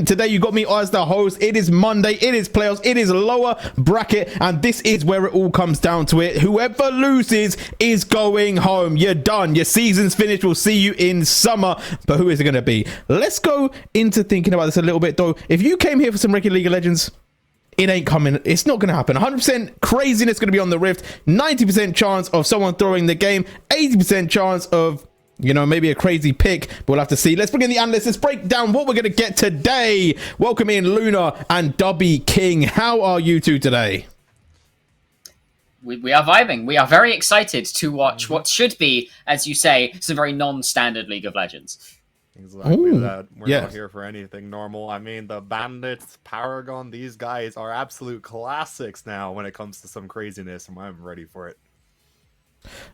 Today you got me as the host. It is Monday, it is playoffs, it is lower bracket, and this is where it all comes down to it. Whoever loses is going home. You're done. Your season's finished. We'll see you in summer. But who is it going to be? Let's go into thinking about this a little bit, though. If you came here for some regular League of Legends, it ain't coming. It's not going to happen. 100% craziness going to be on the Rift. 90% chance of someone throwing the game. 80% chance of, you know, maybe a crazy pick. But we'll have to see. Let's bring in the analysts. Let's break down what we're going to get today. Welcome in Luna and Dubby King. How are you two today? We are vibing. We are very excited to watch what should be, as you say, some very non-standard League of Legends. Exactly that. We're not here for anything normal. I mean, the Bandits, Paragon, these guys are absolute classics now when it comes to some craziness, and I'm ready for it.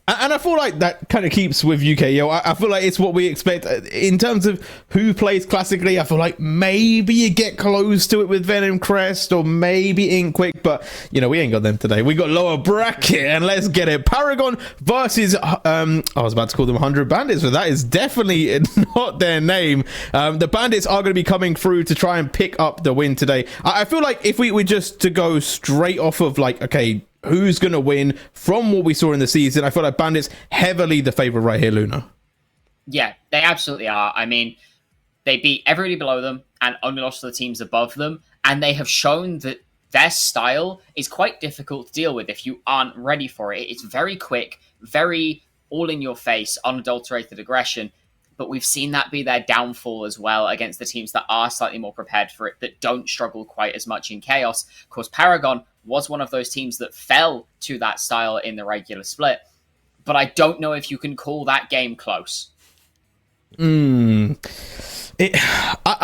And I feel like that kind of keeps with UK, yo. I feel like it's what we expect in terms of who plays classically. I feel like maybe you get close to it with Venom Crest or maybe Inkquick, but you know, we ain't got them today. We got lower bracket, and let's get it. Paragon versus I was about to call them 100 Bandits, but that is definitely not their name. The Bandits are going to be coming through to try and pick up the win today. I feel like if we were just to go straight off of like, okay, who's going to win from what we saw in the season, I feel like Bandits heavily the favorite right here, Luna. Yeah, they absolutely are. I mean, they beat everybody below them and only lost to the teams above them. And they have shown that their style is quite difficult to deal with if you aren't ready for it. It's very quick, very all in your face, unadulterated aggression. But we've seen that be their downfall as well against the teams that are slightly more prepared for it, that don't struggle quite as much in chaos. Of course, Paragon was one of those teams that fell to that style in the regular split. But I don't know if you can call that game close. I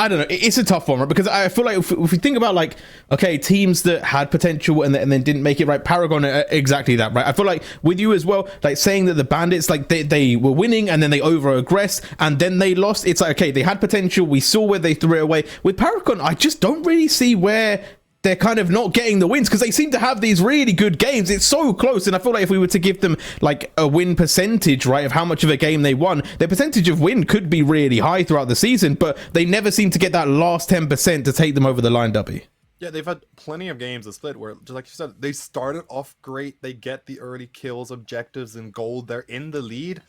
don't know. It's a tough one, right? Because I feel like if we think about like, okay, teams that had potential and then didn't make it, right? Paragon, exactly that, right? I feel like with you as well, like saying that the Bandits, like they were winning and then they over-aggressed and then they lost. It's like, okay, they had potential. We saw where they threw it away. With Paragon, I just don't really see where they're kind of not getting the wins, because they seem to have these really good games. It's so close, and I feel like if we were to give them like a win percentage, right, of how much of a game they won, their percentage of win could be really high throughout the season, but they never seem to get that last 10% to take them over the line, Dubby. Yeah, they've had plenty of games of split where, just like you said, they started off great. They get the early kills, objectives, and gold. They're in the lead.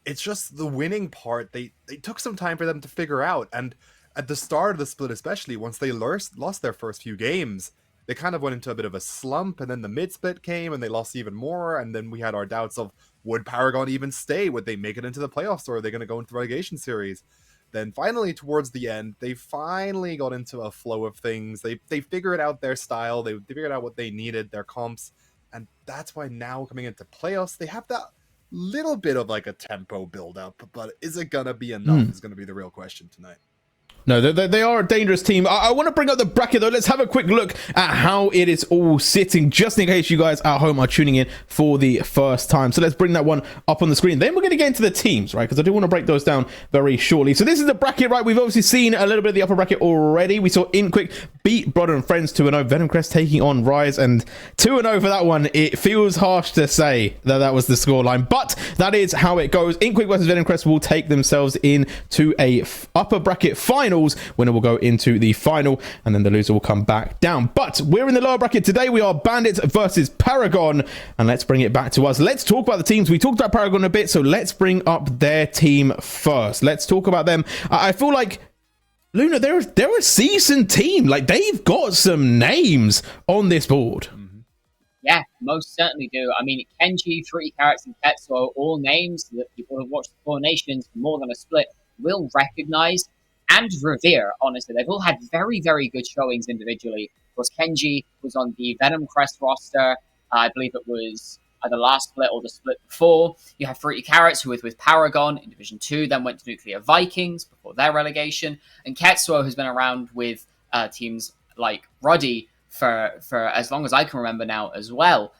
It's just the winning part. They took some time for them to figure out, and at the start of the split, especially, once they lost their first few games, they kind of went into a bit of a slump, and then the mid-split came, and they lost even more, and then we had our doubts of, would Paragon even stay? Would they make it into the playoffs, or are they going to go into the relegation series? Then finally, towards the end, they finally got into a flow of things. They figured out their style, they figured out what they needed, their comps, and that's why now, coming into playoffs, they have that little bit of like a tempo build-up, but is it going to be enough is going to be the real question tonight. No, they are a dangerous team. I want to bring up the bracket, though. Let's have a quick look at how it is all sitting, just in case you guys at home are tuning in for the first time. So let's bring that one up on the screen. Then we're going to get into the teams, right? Because I do want to break those down very shortly. So this is the bracket, right? We've obviously seen a little bit of the upper bracket already. We saw Inkquick beat Brother and Friends 2-0. Venom Crest taking on Rise, and 2-0 for that one. It feels harsh to say that was the scoreline, but that is how it goes. Inkquick versus Venom Crest will take themselves into a upper bracket final. Winner will go into the final, and then the loser will come back down. But we're in the lower bracket today. We are Bandits versus Paragon, and let's bring it back to us. Let's talk about the teams. We talked about Paragon a bit, so let's bring up their team first. Let's talk about them. I feel like, Luna, they're a seasoned team. Like, they've got some names on this board. Yeah, most certainly do. I mean, Kenji, Fruity Carrots, and Tetsuo, all names that people who have watched the Four Nations for more than a split will recognize and revere. Honestly, they've all had very, very good showings individually. Of course, Kenji was on the Venom Crest roster. I believe it was the last split or the split before. You have Fruity Carrots, who was with Paragon in Division 2, then went to Nuclear Vikings before their relegation. And Ketsuo has been around with teams like Ruddy for as long as I can remember now as well.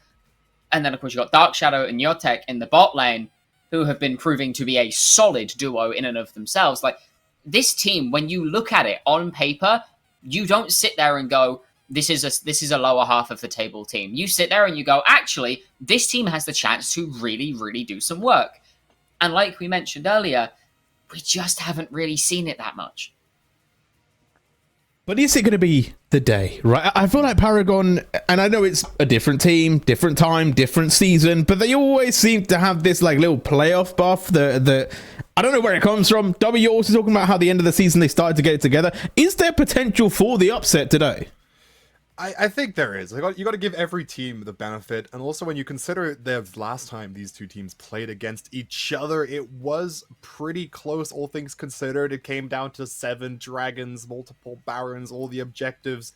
And then, of course, you've got Dark Shadow and Yotek in the bot lane, who have been proving to be a solid duo in and of themselves. Like, this team, when you look at it on paper, you don't sit there and go, this is a lower half of the table team. You sit there and you go, actually, this team has the chance to really, really do some work. And like we mentioned earlier, we just haven't really seen it that much. But is it going to be the day, right? I feel like Paragon, and I know it's a different team, different time, different season, but they always seem to have this like little playoff buff that I don't know where it comes from. W, you're also talking about how the end of the season they started to get it together. Is there potential for the upset today? I think there is. You got to give every team the benefit, and also when you consider the last time these two teams played against each other, it was pretty close, all things considered. It came down to 7 dragons, multiple barons, all the objectives.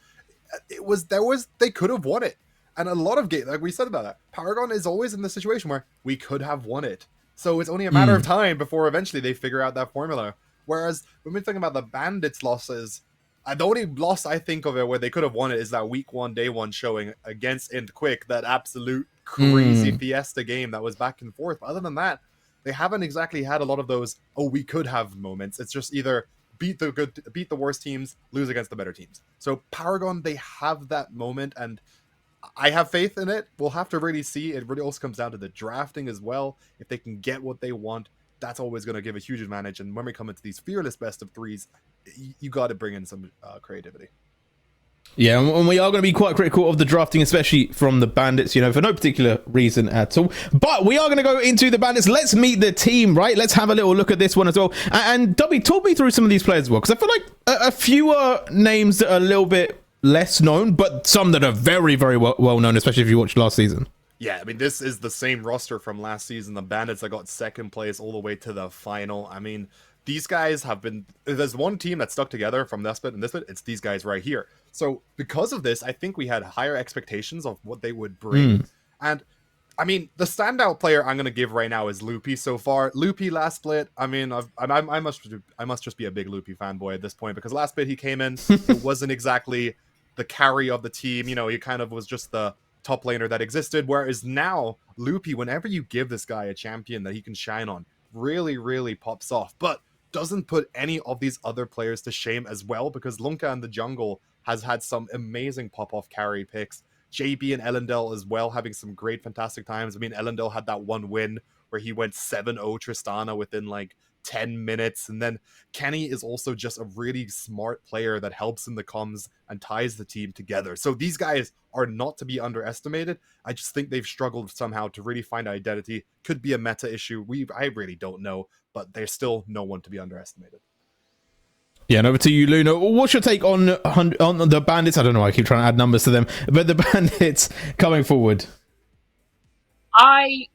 They could have won it, and a lot of games, like we said about that, Paragon is always in the situation where we could have won it. So it's only a matter of time before eventually they figure out that formula. Whereas when we're thinking about the Bandits' losses. The only loss I think of it where they could have won it is that week 1, day 1 showing against Int Quick, that absolute crazy fiesta game that was back and forth. But other than that, they haven't exactly had a lot of those, oh, we could have moments. It's just either beat the worst teams, lose against the better teams. So Paragon, they have that moment, and I have faith in it. We'll have to really see. It really also comes down to the drafting as well. If they can get what they want, that's always going to give a huge advantage. And when we come into these fearless best of threes, you got to bring in some creativity. Yeah, and we are going to be quite critical of the drafting, especially from the Bandits, for no particular reason at all. But we are going to go into the Bandits. Let's meet the team, right? Let's have a little look at this one as well. And W, talk me through some of these players as well, because I feel like a fewer names that are a little bit less known, but some that are very, very well known, especially if you watched last season. Yeah, I mean, this is the same roster from last season. The Bandits that got second place all the way to the final. I mean, these guys have been... There's one team that stuck together from this bit and this bit. It's these guys right here. So because of this, I think we had higher expectations of what they would bring. And, I mean, the standout player I'm going to give right now is Loopy so far. Loopy last split, I mean, I must just be a big Loopy fanboy at this point, because last split he came in, it wasn't exactly the carry of the team. He kind of was just the top laner that existed, whereas now Loopy, whenever you give this guy a champion that he can shine on, really, really pops off, but doesn't put any of these other players to shame as well, because Lunka in the jungle has had some amazing pop-off carry picks. JB and Elendel as well, having some great, fantastic times. I mean, Elendel had that one win where he went 7-0 Tristana within like 10 minutes. And then Kenny is also just a really smart player that helps in the comms and ties the team together. So these guys are not to be underestimated. I just think they've struggled somehow to really find identity. Could be a meta issue. I really don't know, but they're still no one to be underestimated. Yeah, and over to you, Luna. What's your take on the Bandits? I don't know, I keep trying to add numbers to them, but the Bandits coming forward. I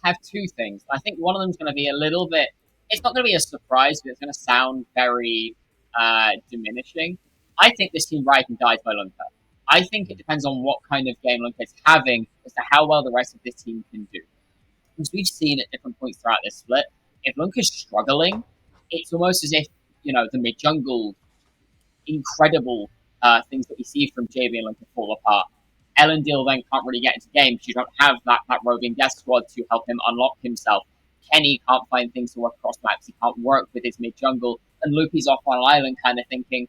have two things. I think one of them is going to be a little bit... It's not going to be a surprise, but it's going to sound very diminishing. I think this team rides and dies by Lunka. I think it depends on what kind of game Lunka is having as to how well the rest of this team can do. As we've seen at different points throughout this split, if Lunka's struggling, it's almost as if, the mid-jungle incredible things that we see from JB and Lunka fall apart. Elendil then can't really get into game because you don't have that roving death squad to help him unlock himself. Kenny can't find things to work across maps. He can't work with his mid-jungle. And Loopy's off on an island kind of thinking,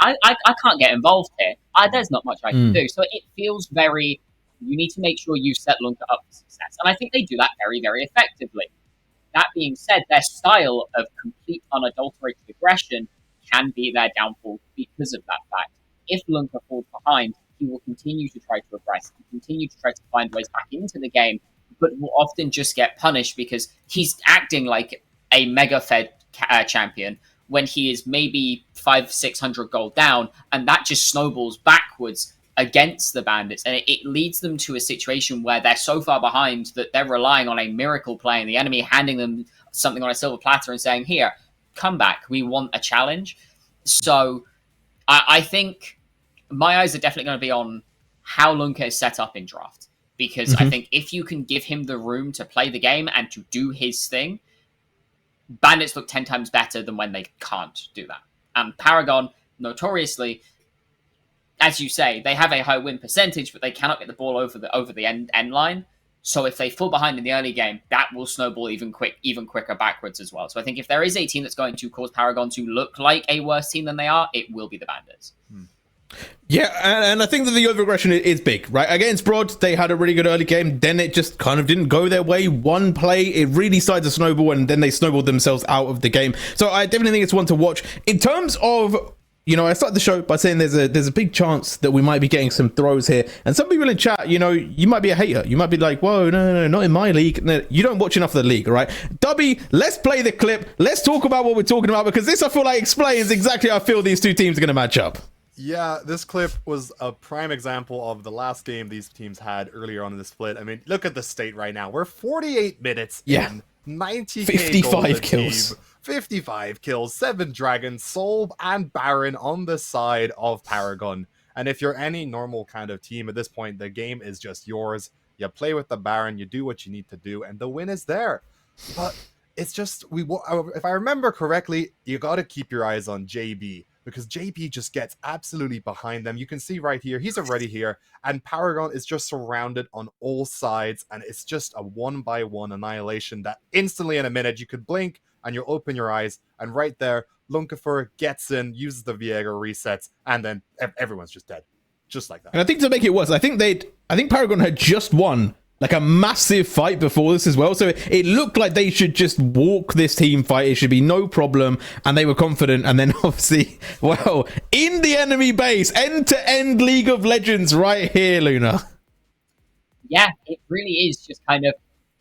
I can't get involved here. There's not much I can do. So it feels very... You need to make sure you set Lunka up for success. And I think they do that very, very effectively. That being said, their style of complete unadulterated aggression can be their downfall because of that fact. If Lunka falls behind, he will continue to try to aggress, continue to try to find ways back into the game, but will often just get punished because he's acting like a mega-fed champion when he is maybe 500-600 gold down, and that just snowballs backwards against the Bandits, and it leads them to a situation where they're so far behind that they're relying on a miracle play and the enemy handing them something on a silver platter and saying, here, come back, we want a challenge. So I think my eyes are definitely going to be on how Lunka is set up in draft, because I think if you can give him the room to play the game and to do his thing, Bandits look 10 times better than when they can't do that. And Paragon, notoriously, as you say, they have a high win percentage, but they cannot get the ball over the end line. So if they fall behind in the early game, that will snowball even quicker backwards as well. So I think if there is a team that's going to cause Paragon to look like a worse team than they are, it will be the Bandits. Yeah, and I think that the overaggression is big, right? Against Broad, they had a really good early game. Then it just kind of didn't go their way. One play, it really started to snowball, and then they snowballed themselves out of the game. So I definitely think it's one to watch. In terms of, I started the show by saying there's a big chance that we might be getting some throws here. And some people in chat, you might be a hater. You might be like, whoa, no, not in my league. No, you don't watch enough of the league, right? Dubby, let's play the clip. Let's talk about what we're talking about, because this, I feel like, explains exactly how I feel these two teams are going to match up. Yeah, this clip was a prime example of the last game these teams had earlier on in the split. I mean, look at the state right now. We're 48 minutes in, 90k 55 kills. Team, 55 kills, 7 dragons, Soul and Baron on the side of Paragon. And if you're any normal kind of team at this point, the game is just yours. You play with the Baron, you do what you need to do, and the win is there. But it's just, if I remember correctly, you got to keep your eyes on JB, because JB just gets absolutely behind them. You can see right here, he's already here, and Paragon is just surrounded on all sides, and it's just a one-by-one annihilation that instantly in a minute, you could blink, and you'll open your eyes, and right there, Lunkafer gets in, uses the Viego resets, and then everyone's just dead. Just like that. And I think to make it worse, I think Paragon had just won like a massive fight before this as well. So it looked like they should just walk this team fight. It should be no problem. And they were confident. And then obviously, well, in the enemy base, end-to-end League of Legends right here, Luna. Yeah, it really is just kind of,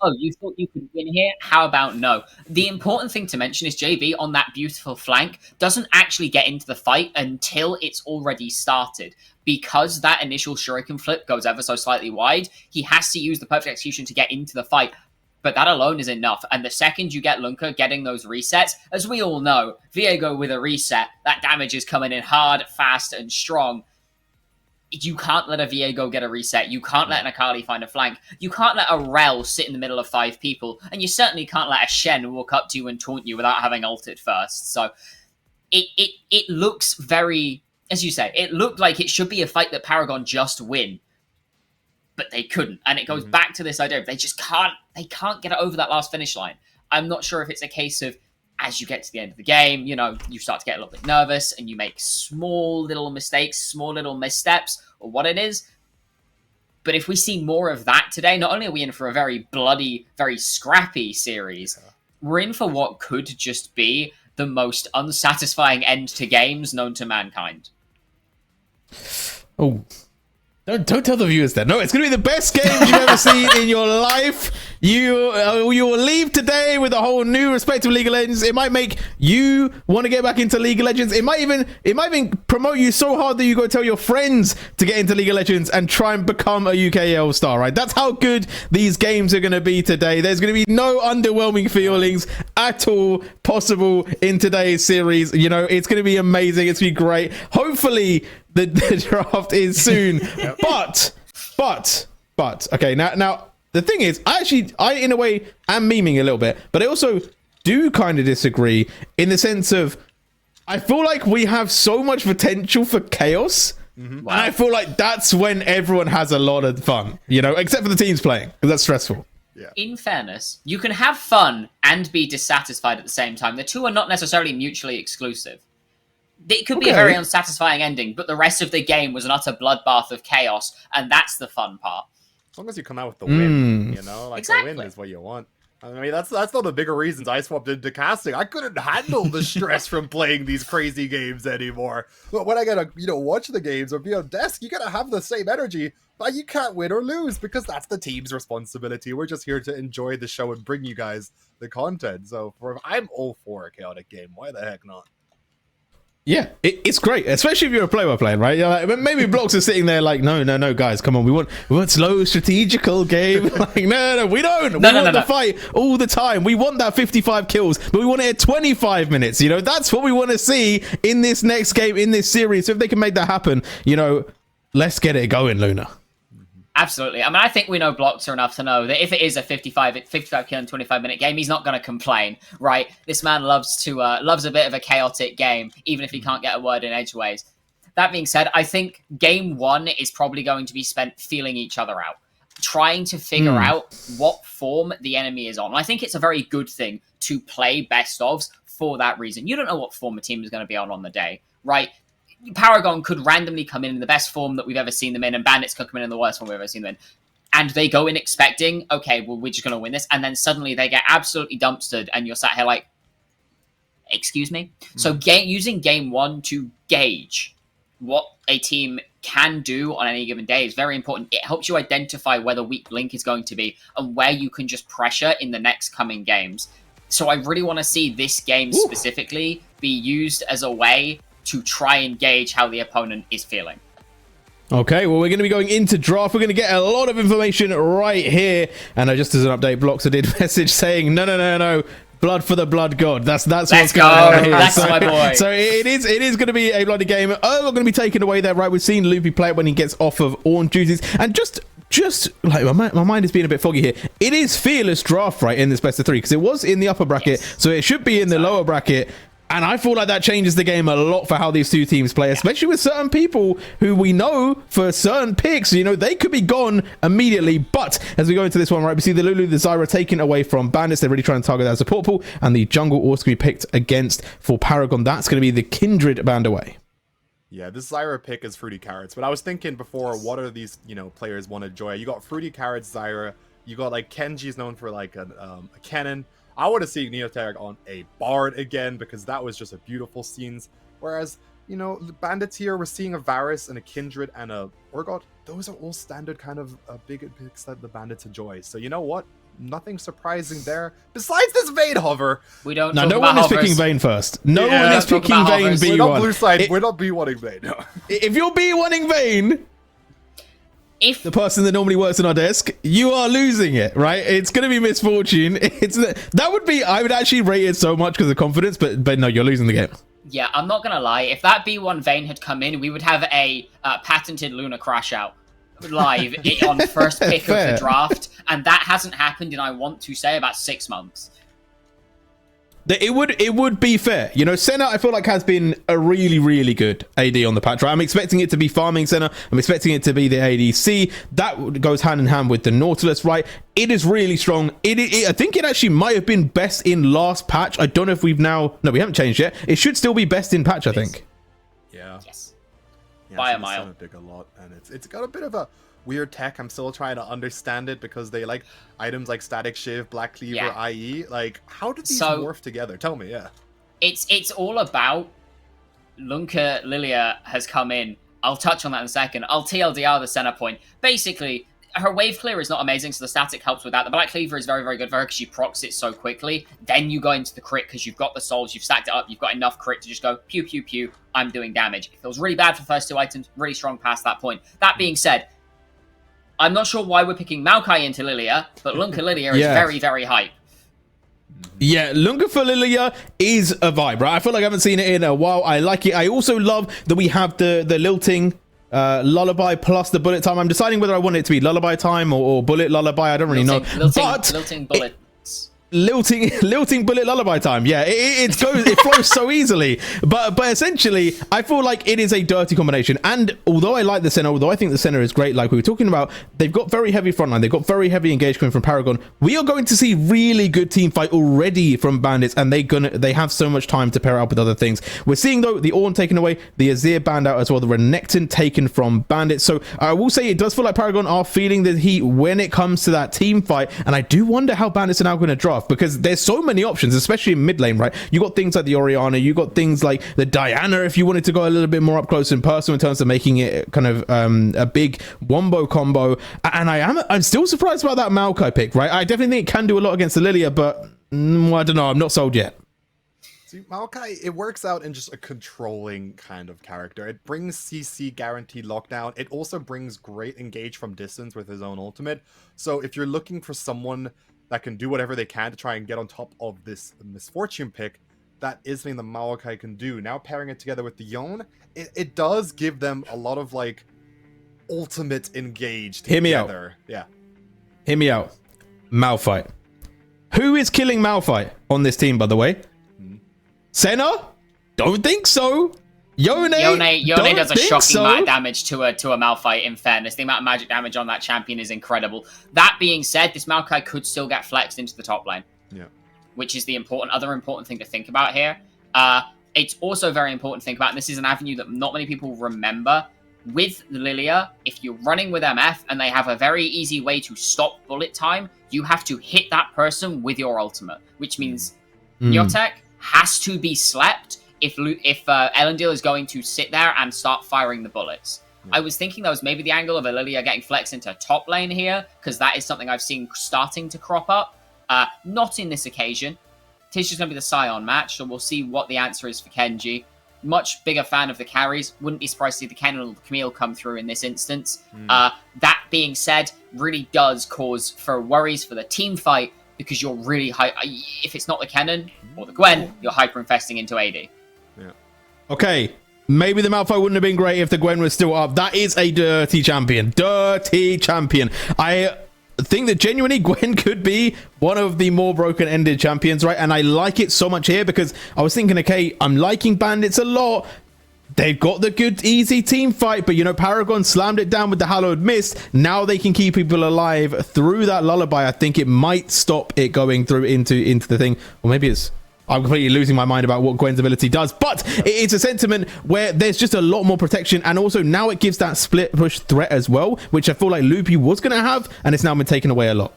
oh, you thought you could win here? How about no? The important thing to mention is JB on that beautiful flank doesn't actually get into the fight until it's already started. Because that initial shuriken flip goes ever so slightly wide, he has to use the perfect execution to get into the fight. But that alone is enough. And the second you get Lunka getting those resets, as we all know, Viego with a reset, that damage is coming in hard, fast, and strong. You can't let a Viego get a reset. You can't let an Akali find a flank. You can't let a Rel sit in the middle of 5 people. And you certainly can't let a Shen walk up to you and taunt you without having ulted first. So it looks very, as you say, it looked like it should be a fight that Paragon just win. But they couldn't. And it goes back to this idea of they can't get it over that last finish line. I'm not sure if it's a case of, as you get to the end of the game, you start to get a little bit nervous and you make small little mistakes, small little missteps, or what it is. But if we see more of that today, not only are we in for a very bloody, very scrappy series, we're in for what could just be the most unsatisfying end to games known to mankind. Oh, don't tell the viewers that. No, it's going to be the best game you've ever seen in your life. You will leave today with a whole new respect of League of Legends. It might make you want to get back into League of Legends. It might even promote you so hard that you go tell your friends to get into League of Legends and try and become a UKL star, right? That's how good these games are going to be today. There's going to be no underwhelming feelings at all possible in today's series. It's going to be amazing. It's going to be great. Hopefully the draft is soon. But okay, now the thing is, I in a way am memeing a little bit, but I also do kind of disagree in the sense of I feel like we have so much potential for chaos. And I feel like that's when everyone has a lot of fun, except for the teams playing, because that's stressful. Yeah. In fairness, you can have fun and be dissatisfied at the same time. The two are not necessarily mutually exclusive. It could be a very unsatisfying ending, but the rest of the game was an utter bloodbath of chaos, and that's the fun part. As long as you come out with the win, Exactly. The win is what you want. I mean, that's one of the bigger reasons I swapped into casting. I couldn't handle the stress from playing these crazy games anymore. But when I gotta, watch the games or be on desk, you gotta have the same energy. But you can't win or lose because that's the team's responsibility. We're just here to enjoy the show and bring you guys the content. So I'm all for a chaotic game. Why the heck not? Yeah, it's great, especially if you're a player right? You're like, maybe Blocks are sitting there like, no, guys, come on, we want slow, strategical game. Like, no, we don't. We want the fight all the time. We want that 55 kills, but we want it at 25 minutes. That's what we want to see in this next game, in this series. So if they can make that happen, let's get it going, Luna. Absolutely. I mean, I think we know Blocks are enough to know that if it is a 55 kill and 25-minute game, he's not going to complain, right? This man loves a bit of a chaotic game, even if he can't get a word in edgeways. That being said, I think game 1 is probably going to be spent feeling each other out, trying to figure out what form the enemy is on. I think it's a very good thing to play best ofs for that reason. You don't know what form a team is going to be on the day, right? Paragon could randomly come in the best form that we've ever seen them in, and Bandits could come in the worst form we've ever seen them in. And they go in expecting, okay, well, we're just going to win this. And then suddenly they get absolutely dumpstered, and you're sat here like, excuse me? So using game one to gauge what a team can do on any given day is very important. It helps you identify where the weak link is going to be and where you can just pressure in the next coming games. So I really want to see this game specifically be used as a way to try and gauge how the opponent is feeling. Okay, well, we're going to be going into draft. We're going to get a lot of information right here. And just as an update, Bloxer did message saying, no. Blood for the blood god. That's what's going on here. That's my boy. So it is going to be a bloody game. We're going to be taken away there, right? We've seen Loopy play it when he gets off of orange duties. And just like my mind is being a bit foggy here. It is fearless draft, right, in this best of three, because it was in the upper bracket, so it should be in the lower bracket. And I feel like that changes the game a lot for how these two teams play, especially with certain people who we know for certain picks, they could be gone immediately. But as we go into this one, right, we see the Lulu, the Zyra taken away from Bandits. They're really trying to target that support pool, and the jungle also be picked against for Paragon. That's going to be the Kindred band away. Yeah, this Zyra pick is Fruity Carrots. But I was thinking before, what are these, players want to enjoy? You got Fruity Carrots, Zyra. You got, like, Kenji's known for, like, a cannon. I want to see Neotag on a Bard again, because that was just a beautiful scenes. Whereas, the Bandits here, we're seeing a Varus and a Kindred and a Urgot. Those are all standard kind of big picks that the Bandits enjoy. So you know what? Nothing surprising there. Besides this Vayne hover. We don't. No one is picking Vayne first. No one is picking Vayne B1. We're not blue side. We're not B1ing Vayne. No. If you're B1ing Vayne, the person that normally works in our desk, you are losing it, right? It's going to be misfortune. I would actually rate it so much because of confidence, but no, you're losing the game. Yeah, I'm not going to lie. If that B1 Vayne had come in, we would have a patented Luna crash out live on first pick of the draft. And that hasn't happened in, I want to say, about 6 months. It would be fair. Senna, I feel like, has been a really, really good AD on the patch, right? I'm expecting it to be farming Senna. I'm expecting it to be the ADC. That goes hand in hand with the Nautilus, right? It is really strong. I think it actually might have been best in last patch. I don't know if we've now... No, we haven't changed yet. It should still be best in patch, I think. Yeah. Yes. By a mile. Pick a lot, and it's got a bit of a weird tech. I'm still trying to understand it, because they like items like Static Shiv, Black Cleaver, IE. Like, how did these morph together? Tell me, It's all about Lunka Lilia has come in. I'll touch on that in a second. I'll TLDR the center point. Basically, her wave clear is not amazing, so the static helps with that. The Black Cleaver is very, very good for her because she procs it so quickly. Then you go into the crit because you've got the souls, you've stacked it up, you've got enough crit to just go pew, pew, pew, I'm doing damage. It feels really bad for the first two items, really strong past that point. That being said, I'm not sure why we're picking Maokai into Lilia, but Lunka Lilia is very, very hype. Yeah, Lunka for Lilia is a vibe, right? I feel like I haven't seen it in a while. I like it. I also love that we have the lilting lullaby plus the bullet time. I'm deciding whether I want it to be lullaby time or bullet lullaby. I don't really know. Lilting bullet. Lilting bullet lullaby time. Yeah, it flows so easily. But essentially, I feel like it is a dirty combination. And although I like the center, although I think the center is great, like we were talking about, they've got very heavy frontline. They've got very heavy engagement from Paragon. We are going to see really good team fight already from Bandits, and they have so much time to pair up with other things. We're seeing though the Ornn taken away, the Azir banned out as well, the Renekton taken from Bandits. So I will say it does feel like Paragon are feeling the heat when it comes to that team fight. And I do wonder how Bandits are now going to draft, because there's so many options, especially in mid lane, right? You got things like the Orianna, you got things like the Diana, if you wanted to go a little bit more up close and personal in terms of making it kind of a big wombo combo. And I'm still surprised about that Maokai pick, right? I definitely think it can do a lot against the Lilia, but I don't know, I'm not sold yet. See, Maokai, it works out in just a controlling kind of character. It brings CC guaranteed lockdown. It also brings great engage from distance with his own ultimate. So if you're looking for someone that can do whatever they can to try and get on top of this misfortune pick, that is something the Maokai can do. Now pairing it together with the Yone, it does give them a lot of like ultimate engaged together. Hear me out. Yeah. Hear me out. Malphite. Who is killing Malphite on this team, by the way? Senna? Don't think so. Yone does a shocking amount of damage to a Malphite, in fairness. The amount of magic damage on that champion is incredible. That being said, this Maokai could still get flexed into the top lane. Yeah. Which is the other important thing to think about here. it's also very important to think about, and this is an avenue that not many people remember. With Lilia, if you're running with MF and they have a very easy way to stop bullet time, you have to hit that person with your ultimate, which means Nyotek has to be slept if Elendil is going to sit there and start firing the bullets. I was thinking that was maybe the angle of a Lilia getting flexed into top lane here, because that is something I've seen starting to crop up. Not in this occasion. It is just going to be the Scion match, so we'll see what the answer is for Kenji. Much bigger fan of the carries. Wouldn't be surprised to see the Kennen or the Camille come through in this instance. That being said, really does cause for worries for the team fight, because you're really if it's not the Kennen or the Gwen, you're hyper-infesting into AD. Yeah. Okay, maybe the Malphite wouldn't have been great if the Gwen was still up. That is a dirty champion. Dirty champion. I think that genuinely Gwen could be one of the more broken-ended champions, right? And I like it so much here because I was thinking, okay, I'm liking Bandits a lot. They've got the good, easy team fight, but, you know, Paragon slammed it down with the Hallowed Mist. Now they can keep people alive through that lullaby. I think it might stop it going through into the thing. Or maybe I'm completely losing my mind about what Gwen's ability does, but it's a sentiment where there's just a lot more protection, and also now it gives that split push threat as well, which I feel like Loopy was going to have, and it's now been taken away a lot.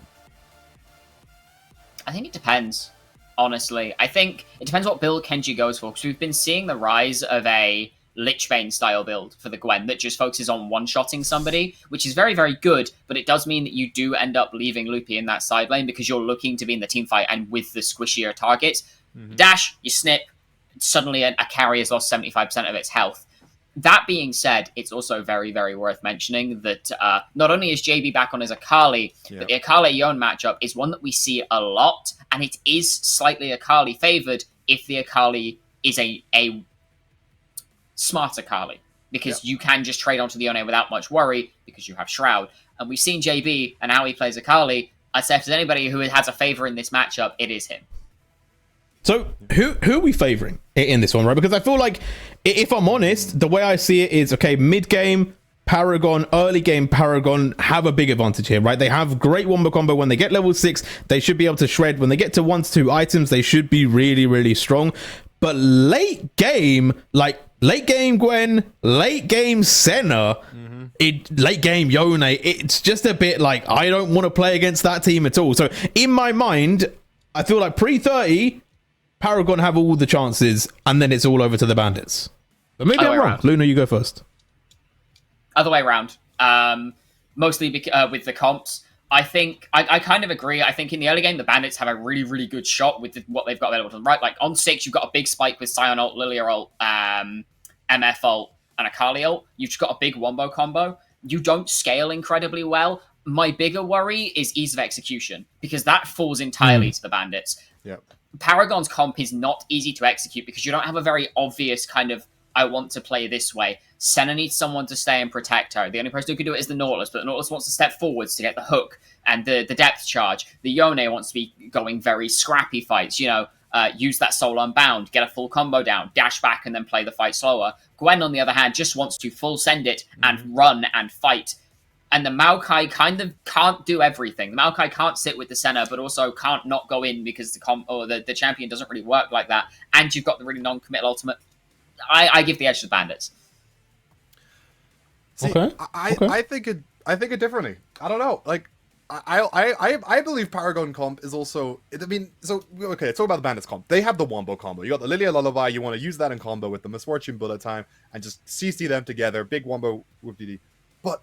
I think it depends, honestly. I think it depends what build Kenji goes for, because we've been seeing the rise of a Lichbane style build for the Gwen that just focuses on one-shotting somebody, which is very, very good, but it does mean that you do end up leaving Loopy in that side lane because you're looking to be in the team fight and with the squishier targets. Dash, you snip, suddenly a carry has lost 75% of its health. That being said, it's also very, very worth mentioning that not only is JB back on his Akali, but the Akali-Yon matchup is one that we see a lot, and it is slightly Akali favored if the Akali is a smart Akali, because you can just trade onto the Yone without much worry because you have Shroud. And we've seen JB and how he plays Akali. I'd say if there's anybody who has a favor in this matchup, it is him. So who are we favoring in this one, right? Because I feel like, if I'm honest, the way I see it is, okay, mid-game, Paragon, early game, Paragon have a big advantage here, right? They have great wombo combo. When they get level 6, they should be able to shred. When they get to 1 to 2 items, they should be really, really strong. But late game, like late game Gwen, late game Senna, late game Yone, it's just a bit like, I don't want to play against that team at all. So in my mind, I feel like pre-30, Paragon have all the chances, and then it's all over to the Bandits. But maybe I'm wrong. Luna, you go first. Other way around. Mostly with the comps. I think, I kind of agree. I think in the early game, the Bandits have a really, really good shot with what they've got available to them, right? Like on 6, you've got a big spike with Scion ult, Lilia ult, MF ult, and Akali ult. You've just got a big wombo combo. You don't scale incredibly well. My bigger worry is ease of execution, because that falls entirely to the Bandits. Yep. Paragon's comp is not easy to execute because you don't have a very obvious kind of, I want to play this way. Senna needs someone to stay and protect her. The only person who can do it is the Nautilus, but the Nautilus wants to step forwards to get the hook and the depth charge. The Yone wants to be going very scrappy fights, use that Soul Unbound, get a full combo down, dash back, and then play the fight slower. Gwen, on the other hand, just wants to full send it and run and fight. And the Maokai kind of can't do everything. The Maokai can't sit with the Senna, but also can't not go in because the champion doesn't really work like that. And you've got the really non-committal ultimate. I give the edge to the Bandits. See, okay. I think it differently. I don't know. Like, I believe Paragon comp is also. I mean, so okay, it's all about the Bandits comp. They have the wombo combo. You got the Lilia Lullaby. You want to use that in combo with the Misfortune Bullet Time and just CC them together. Big wombo with DD. But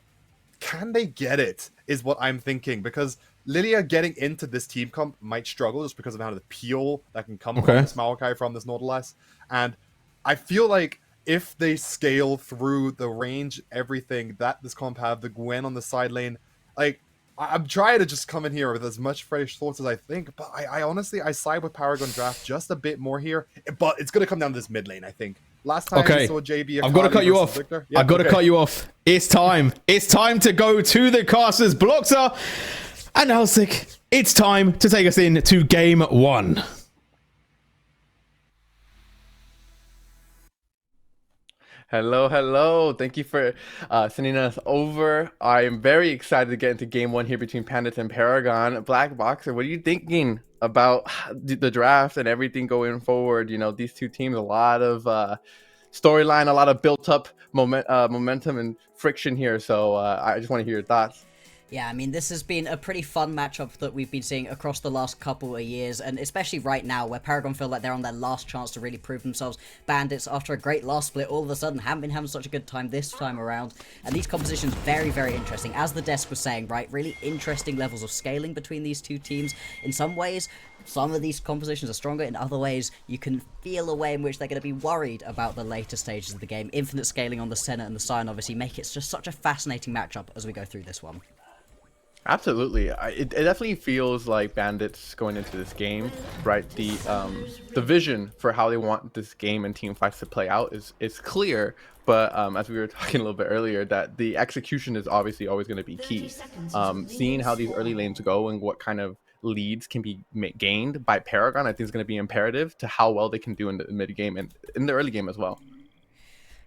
can they get it? Is what I'm thinking, because Lilia getting into this team comp might struggle just because of how the peel that can come from this Maokai from this Nautilus, and I feel like if they scale through the range, everything that this comp have, the Gwen on the side lane, like, I'm trying to just come in here with as much fresh thoughts as I think, but I honestly, I side with Paragon draft just a bit more here, but it's going to come down to this mid lane, I think. Last time we saw JB... I've got to cut you off. I've got to cut you off. It's time. It's time to go to the casters. Bloxer and Elsik, it's time to take us into game 1. Hello, hello. Thank you for sending us over. I am very excited to get into game one here between Bandits and Paragon. Black Boxer, what are you thinking about the draft and everything going forward? You know, these two teams, a lot of storyline, a lot of built up momentum and friction here. So I just want to hear your thoughts. Yeah, I mean, this has been a pretty fun matchup that we've been seeing across the last couple of years, and especially right now, where Paragon feel like they're on their last chance to really prove themselves. Bandits, after a great last split, all of a sudden haven't been having such a good time this time around, and these compositions very, very interesting. As the desk was saying, right, really interesting levels of scaling between these two teams. In some ways, some of these compositions are stronger. In other ways, you can feel a way in which they're going to be worried about the later stages of the game. Infinite scaling on the Senate and the Scion obviously make it just such a fascinating matchup as we go through this one. Absolutely, it definitely feels like Bandits going into this game, right? The vision for how they want this game and team fights to play out is clear, but as we were talking a little bit earlier, that the execution is obviously always going to be key. Seeing how these early lanes go and what kind of leads can be gained by Paragon, I think is going to be imperative to how well they can do in the mid game and in the early game as well.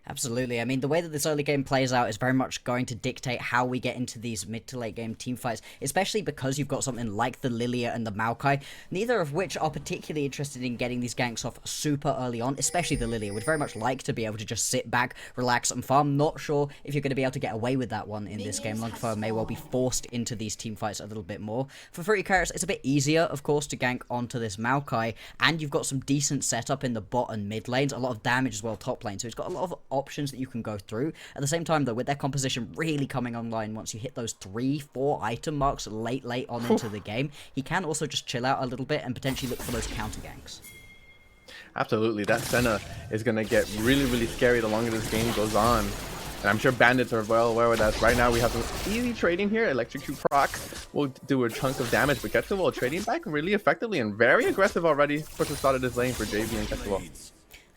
Absolutely. I mean, the way that this early game plays out is very much going to dictate how we get into these mid to late game team fights, especially because you've got something like the Lilia and the Maokai, neither of which are particularly interested in getting these ganks off super early on, especially the Lilia. Would very much like to be able to just sit back, relax, and farm. Not sure if you're going to be able to get away with that one in this game. Longfire may well be forced into these team fights a little bit more. For free carrots, it's a bit easier, of course, to gank onto this Maokai, and you've got some decent setup in the bot and mid lanes, a lot of damage as well top lane, so it's got a lot of options that you can go through. At the same time, though, with their composition really coming online once you hit those 3-4 item marks late on into the game, he can also just chill out a little bit and potentially look for those counter ganks. Absolutely, that Senna is going to get really, really scary the longer this game goes on. And I'm sure Bandits are well aware of that. Right now, we have some easy trading here. Electrocute proc will do a chunk of damage, but Ketsuval trading back really effectively and very aggressive already for the start of this lane for JV and Ketsuval.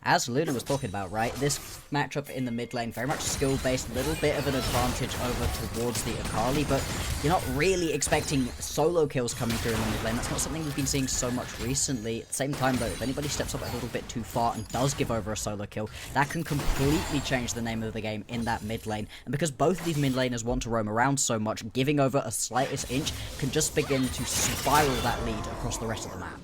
As Luna was talking about, right, this matchup in the mid lane, very much skill-based, little bit of an advantage over towards the Akali, but you're not really expecting solo kills coming through in the mid lane. That's not something we've been seeing so much recently. At the same time, though, if anybody steps up a little bit too far and does give over a solo kill, that can completely change the name of the game in that mid lane. And because both of these mid laners want to roam around so much, giving over a slightest inch can just begin to spiral that lead across the rest of the map.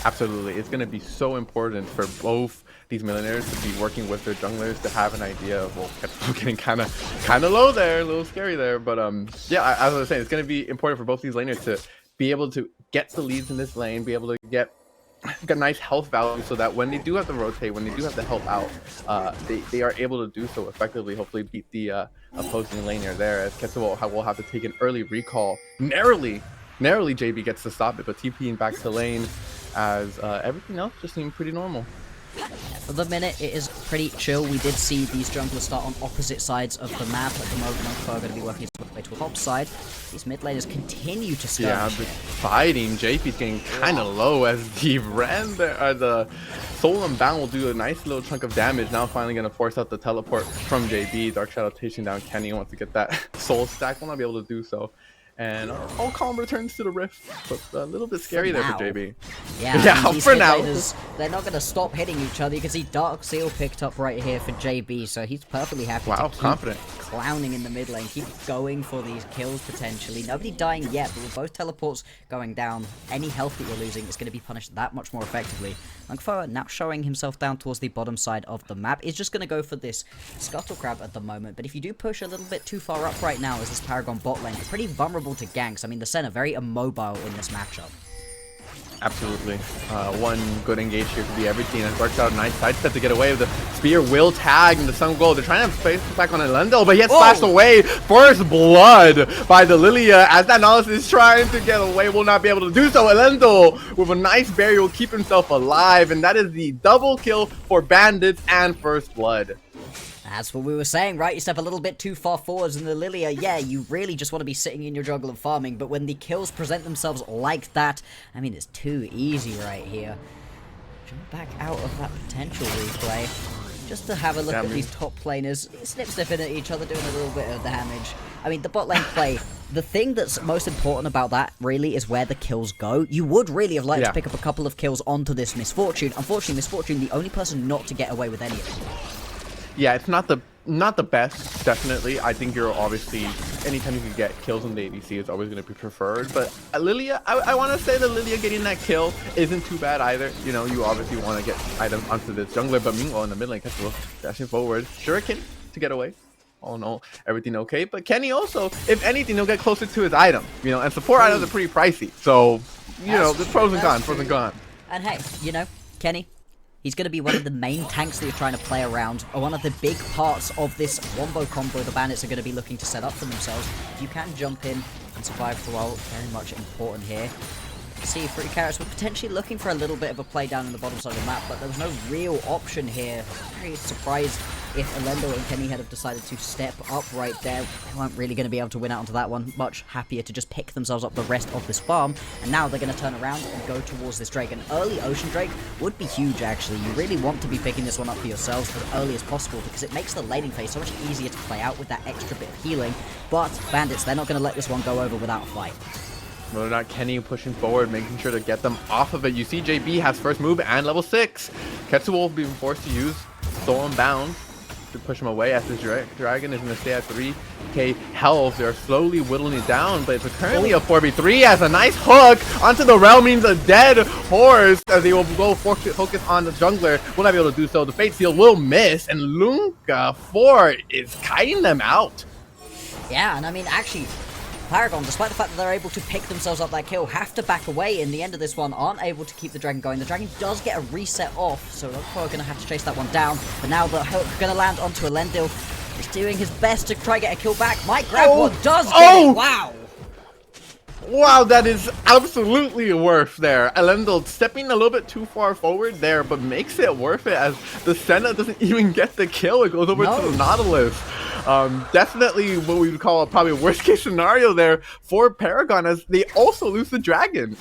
Absolutely, it's going to be so important for both these millionaires to be working with their junglers to have an idea of, well, getting kind of low there, a little scary there, but yeah, as I was saying, it's going to be important for both these laners to be able to get the leads in this lane, be able to get nice health value, so that when they do have to rotate, when they do have to help out, they are able to do so effectively. Hopefully, beat the opposing laner there, as Ketsuval will have to take an early recall. Narrowly JB gets to stop it, but TPing back to lane, as everything else just seemed pretty normal. For the minute, it is pretty chill. We did see these junglers start on opposite sides of the map. At the moment, Longfire are going to be working his way to the top side. These mid laners continue to skirmish. Yeah, the fighting. JP's getting kind of low as the the Soul Unbound will do a nice little chunk of damage. Now finally going to force out the teleport from JB. Dark Shadow chasing down Kenny, wants to get that soul stack. Will not be able to do so. And all calm returns to the rift, but a little bit scary there for JB. Yeah, for now. They're not going to stop hitting each other. You can see Dark Seal picked up right here for JB, so he's perfectly happy to keep confident. Clowning in the mid lane, keep going for these kills potentially. Nobody dying yet, but with both teleports going down, any health that you're losing is going to be punished that much more effectively. Longfire now showing himself down towards the bottom side of the map. Is just going to go for this Scuttle Crab at the moment, but if you do push a little bit too far up right now as this Paragon bot lane, you're pretty vulnerable to ganks. I mean, the Senna very immobile in this matchup. Absolutely. One good engage here could be everything. And Dark Shadow, nice sidestep to get away with the spear. Will tag and the Sun Gold. They're trying to face back on Elendil, but he gets splashed away. First blood by the Lilia as that Nautilus is trying to get away. Will not be able to do so. Elendil with a nice barrier will keep himself alive, and that is the double kill for Bandits and first blood. That's what we were saying, right? You step a little bit too far forwards in the Lilia, yeah, you really just want to be sitting in your jungle and farming, but when the kills present themselves like that, I mean, it's too easy right here. Jump back out of that potential replay, just to have a look at these top laners, snip-snipping at each other, doing a little bit of damage. I mean, the bot lane play, the thing that's most important about that, really, is where the kills go. You would really have liked to pick up a couple of kills onto this Misfortune. Unfortunately, Misfortune, the only person not to get away with any of them. yeah, it's not the best, definitely. I think you're obviously, anytime you can get kills on the ADC is always going to be preferred. But Lilia, I want to say that Lilia getting that kill isn't too bad either. You know, you obviously want to get items onto this jungler, but meanwhile in the mid lane, Ketchel dashing forward. Shuriken to get away. Oh no, everything okay. But Kenny also, if anything, he'll get closer to his item. You know, and support items are pretty pricey. So, you know, the pros and cons, pros and cons. And hey, you know, Kenny, he's going to be one of the main tanks that you're trying to play around, or one of the big parts of this wombo combo the Bandits are going to be looking to set up for themselves. If you can jump in and survive the ult, very much important here. See, Fruity Carrots were potentially looking for a little bit of a play down in the bottom side of the map, but there was no real option here. Very surprised if Elendo and Kenny had have decided to step up right there. They weren't really going to be able to win out onto that one. Much happier to just pick themselves up the rest of this farm. And now they're going to turn around and go towards this Drake. An early Ocean Drake would be huge, actually. You really want to be picking this one up for yourselves as early as possible, because it makes the laning phase so much easier to play out with that extra bit of healing. But Bandits, they're not going to let this one go over without a fight. No, they're not. Kenny pushing forward, making sure to get them off of it. You see JB has first move and level 6. Ketsuo being forced to use Soul Unbound to push him away, as this dragon is going to stay at 3k health. They're slowly whittling it down, but it's currently a 4v3 as a nice hook onto the realm means a dead horse, as they will go focus on the jungler. Will not be able to do so. The Fate Seal will miss, and Lunka 4 is kiting them out. Yeah, and I mean, actually, Paragon, despite the fact that they're able to pick themselves up that kill, have to back away in the end of this one, aren't able to keep the dragon going. The dragon does get a reset off, so we're going to have to chase that one down. But now the hook going to land onto Elendil. He's doing his best to try get a kill back. Might grab one, does get it. Wow. Wow, that is absolutely worth there. Elendil stepping a little bit too far forward there, but makes it worth it as the Senna doesn't even get the kill. It goes over to the Nautilus. Definitely what we would call probably a worst case scenario there for Paragon, as they also lose the dragon.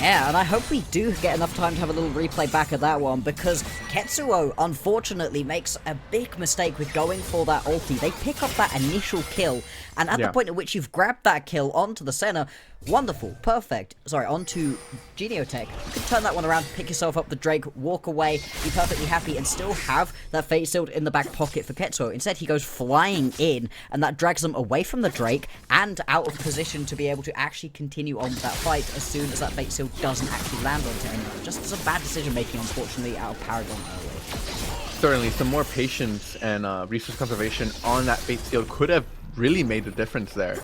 Yeah, and I hope we do get enough time to have a little replay back of that one, because Ketsuo unfortunately makes a big mistake with going for that ulti. They pick up that initial kill, and at the point at which you've grabbed that kill onto the Senna, wonderful, perfect, sorry, onto Geniotech, you can turn that one around, pick yourself up the Drake, walk away, be perfectly happy, and still have that Fate Sealed in the back pocket for Ketsuo. Instead, he goes flying in, and that drags them away from the Drake, and out of position to be able to actually continue on with that fight as soon as that Fate Sealed doesn't actually land onto anyone. Just as a bad decision making, unfortunately, out of Paragon early. Certainly, some more patience and resource conservation on that Fate Sealed could have really made the difference there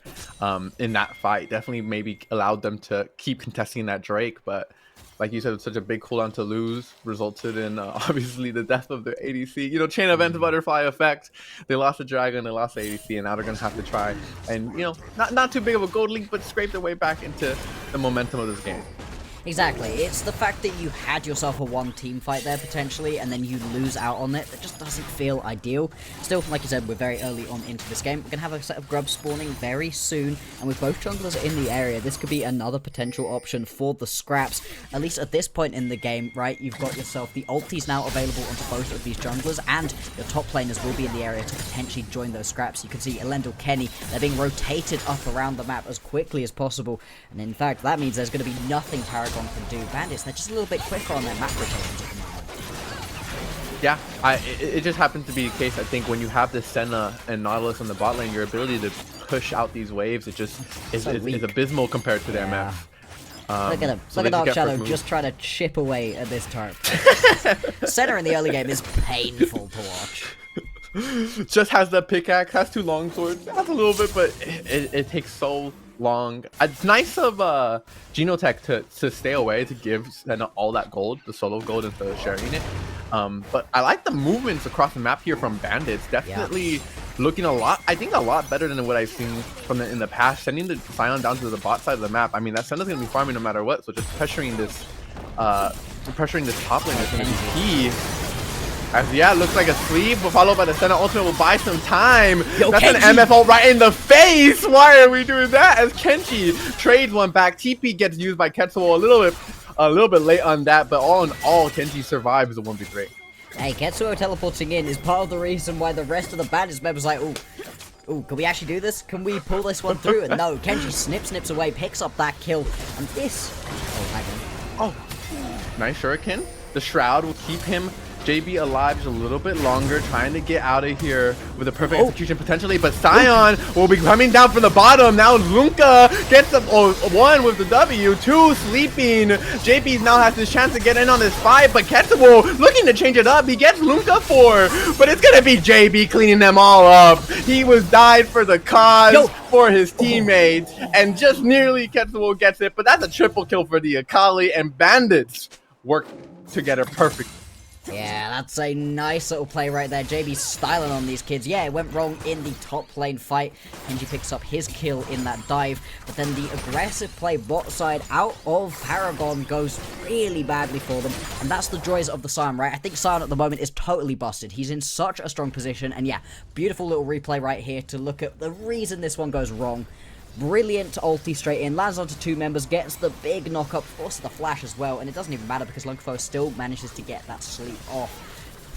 in that fight. Definitely maybe allowed them to keep contesting that Drake, but like you said, such a big cooldown to lose resulted in obviously the death of their ADC. You know, chain event butterfly effect. They lost the dragon, they lost the ADC, and now they're gonna have to try and, you know, not too big of a gold league, but scrape their way back into the momentum of this game. Exactly, it's the fact that you had yourself a one team fight there potentially, and then you lose out on it. That just doesn't feel ideal. Still, like you said, we're very early on into this game. We're going to have a set of grubs spawning very soon, and with both junglers in the area, this could be another potential option for the scraps. At least at this point in the game, right, you've got yourself the ultis now available onto both of these junglers, and your top laners will be in the area to potentially join those scraps. You can see Elendil, Kenny, they're being rotated up around the map as quickly as possible, and in fact, that means there's going to be nothing Paragon can do. Bandits, they're just a little bit quicker on their map rotations at the moment. Yeah, it just happens to be the case. I think when you have this Senna and Nautilus on the bot lane, your ability to push out these waves, it just is abysmal compared to their map. Look at him. Look at Dark Shadow just trying to chip away at this turret. Senna in the early game is painful to watch. Just has the pickaxe, has 2 long swords, has a little bit, but it takes so long. It's nice of Genotech to stay away, to give Senna all that gold, the solo gold, instead of sharing it. But I like the movements across the map here from Bandits. Definitely looking a lot better than what I've seen from in the past. Sending the Scion down to the bot side of the map. I mean, that Senna's gonna be farming no matter what. So just pressuring this top lane is gonna be key. As it looks like a sleep, followed by the Senna ultimate will buy some time. That's Kenji. An MFO right in the face. Why are we doing that? As Kenji trades one back, TP gets used by Ketsuo a little bit late on that, but all in all, Kenji survives the 1v3. Hey, Ketsuo teleporting in is part of the reason why the rest of the Bandits members like, ooh, can we actually do this? Can we pull this one through? And no, Kenji snips away, picks up that kill, and this. Oh, nice shuriken. The shroud will keep him JB alive just a little bit longer, trying to get out of here with a perfect execution potentially, but Sion will be coming down from the bottom. Now Lunka gets the one with the W, two sleeping. JB now has his chance to get in on this fight, but Ketsubo looking to change it up. He gets Lunka 4, but it's gonna be JB cleaning them all up. He was died for the cause, for his teammates, and just nearly Ketsubo gets it, but that's a triple kill for the Akali, and Bandits work together perfect. Yeah, that's a nice little play right there. JB styling on these kids. Yeah, it went wrong in the top lane fight. Kenji picks up his kill in that dive, but then the aggressive play bot side out of Paragon goes really badly for them, and that's the joys of the Sion, right? I think Sion at the moment is totally busted. He's in such a strong position, and yeah, beautiful little replay right here to look at the reason this one goes wrong. Brilliant ulti straight in, lands onto two members, gets the big knock up, forces the flash as well, and it doesn't even matter because Lunkfo still manages to get that sleep off.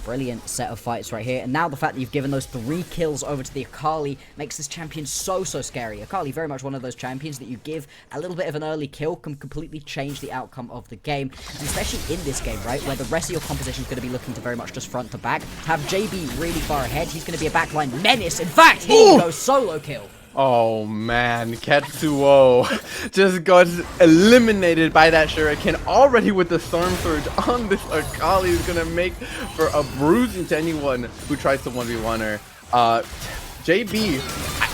Brilliant set of fights right here, and now the fact that you've given those 3 kills over to the Akali makes this champion so scary. Akali, very much one of those champions that you give a little bit of an early kill can completely change the outcome of the game, and especially in this game, right, where the rest of your composition is going to be looking to very much just front to back. To have JB really far ahead, he's going to be a backline menace. In fact, he goes solo kill. Oh man, Ketsuo just got eliminated by that Shuriken. Already with the Storm Surge on this Akali is gonna make for a bruising to anyone who tries to 1v1 her. JB,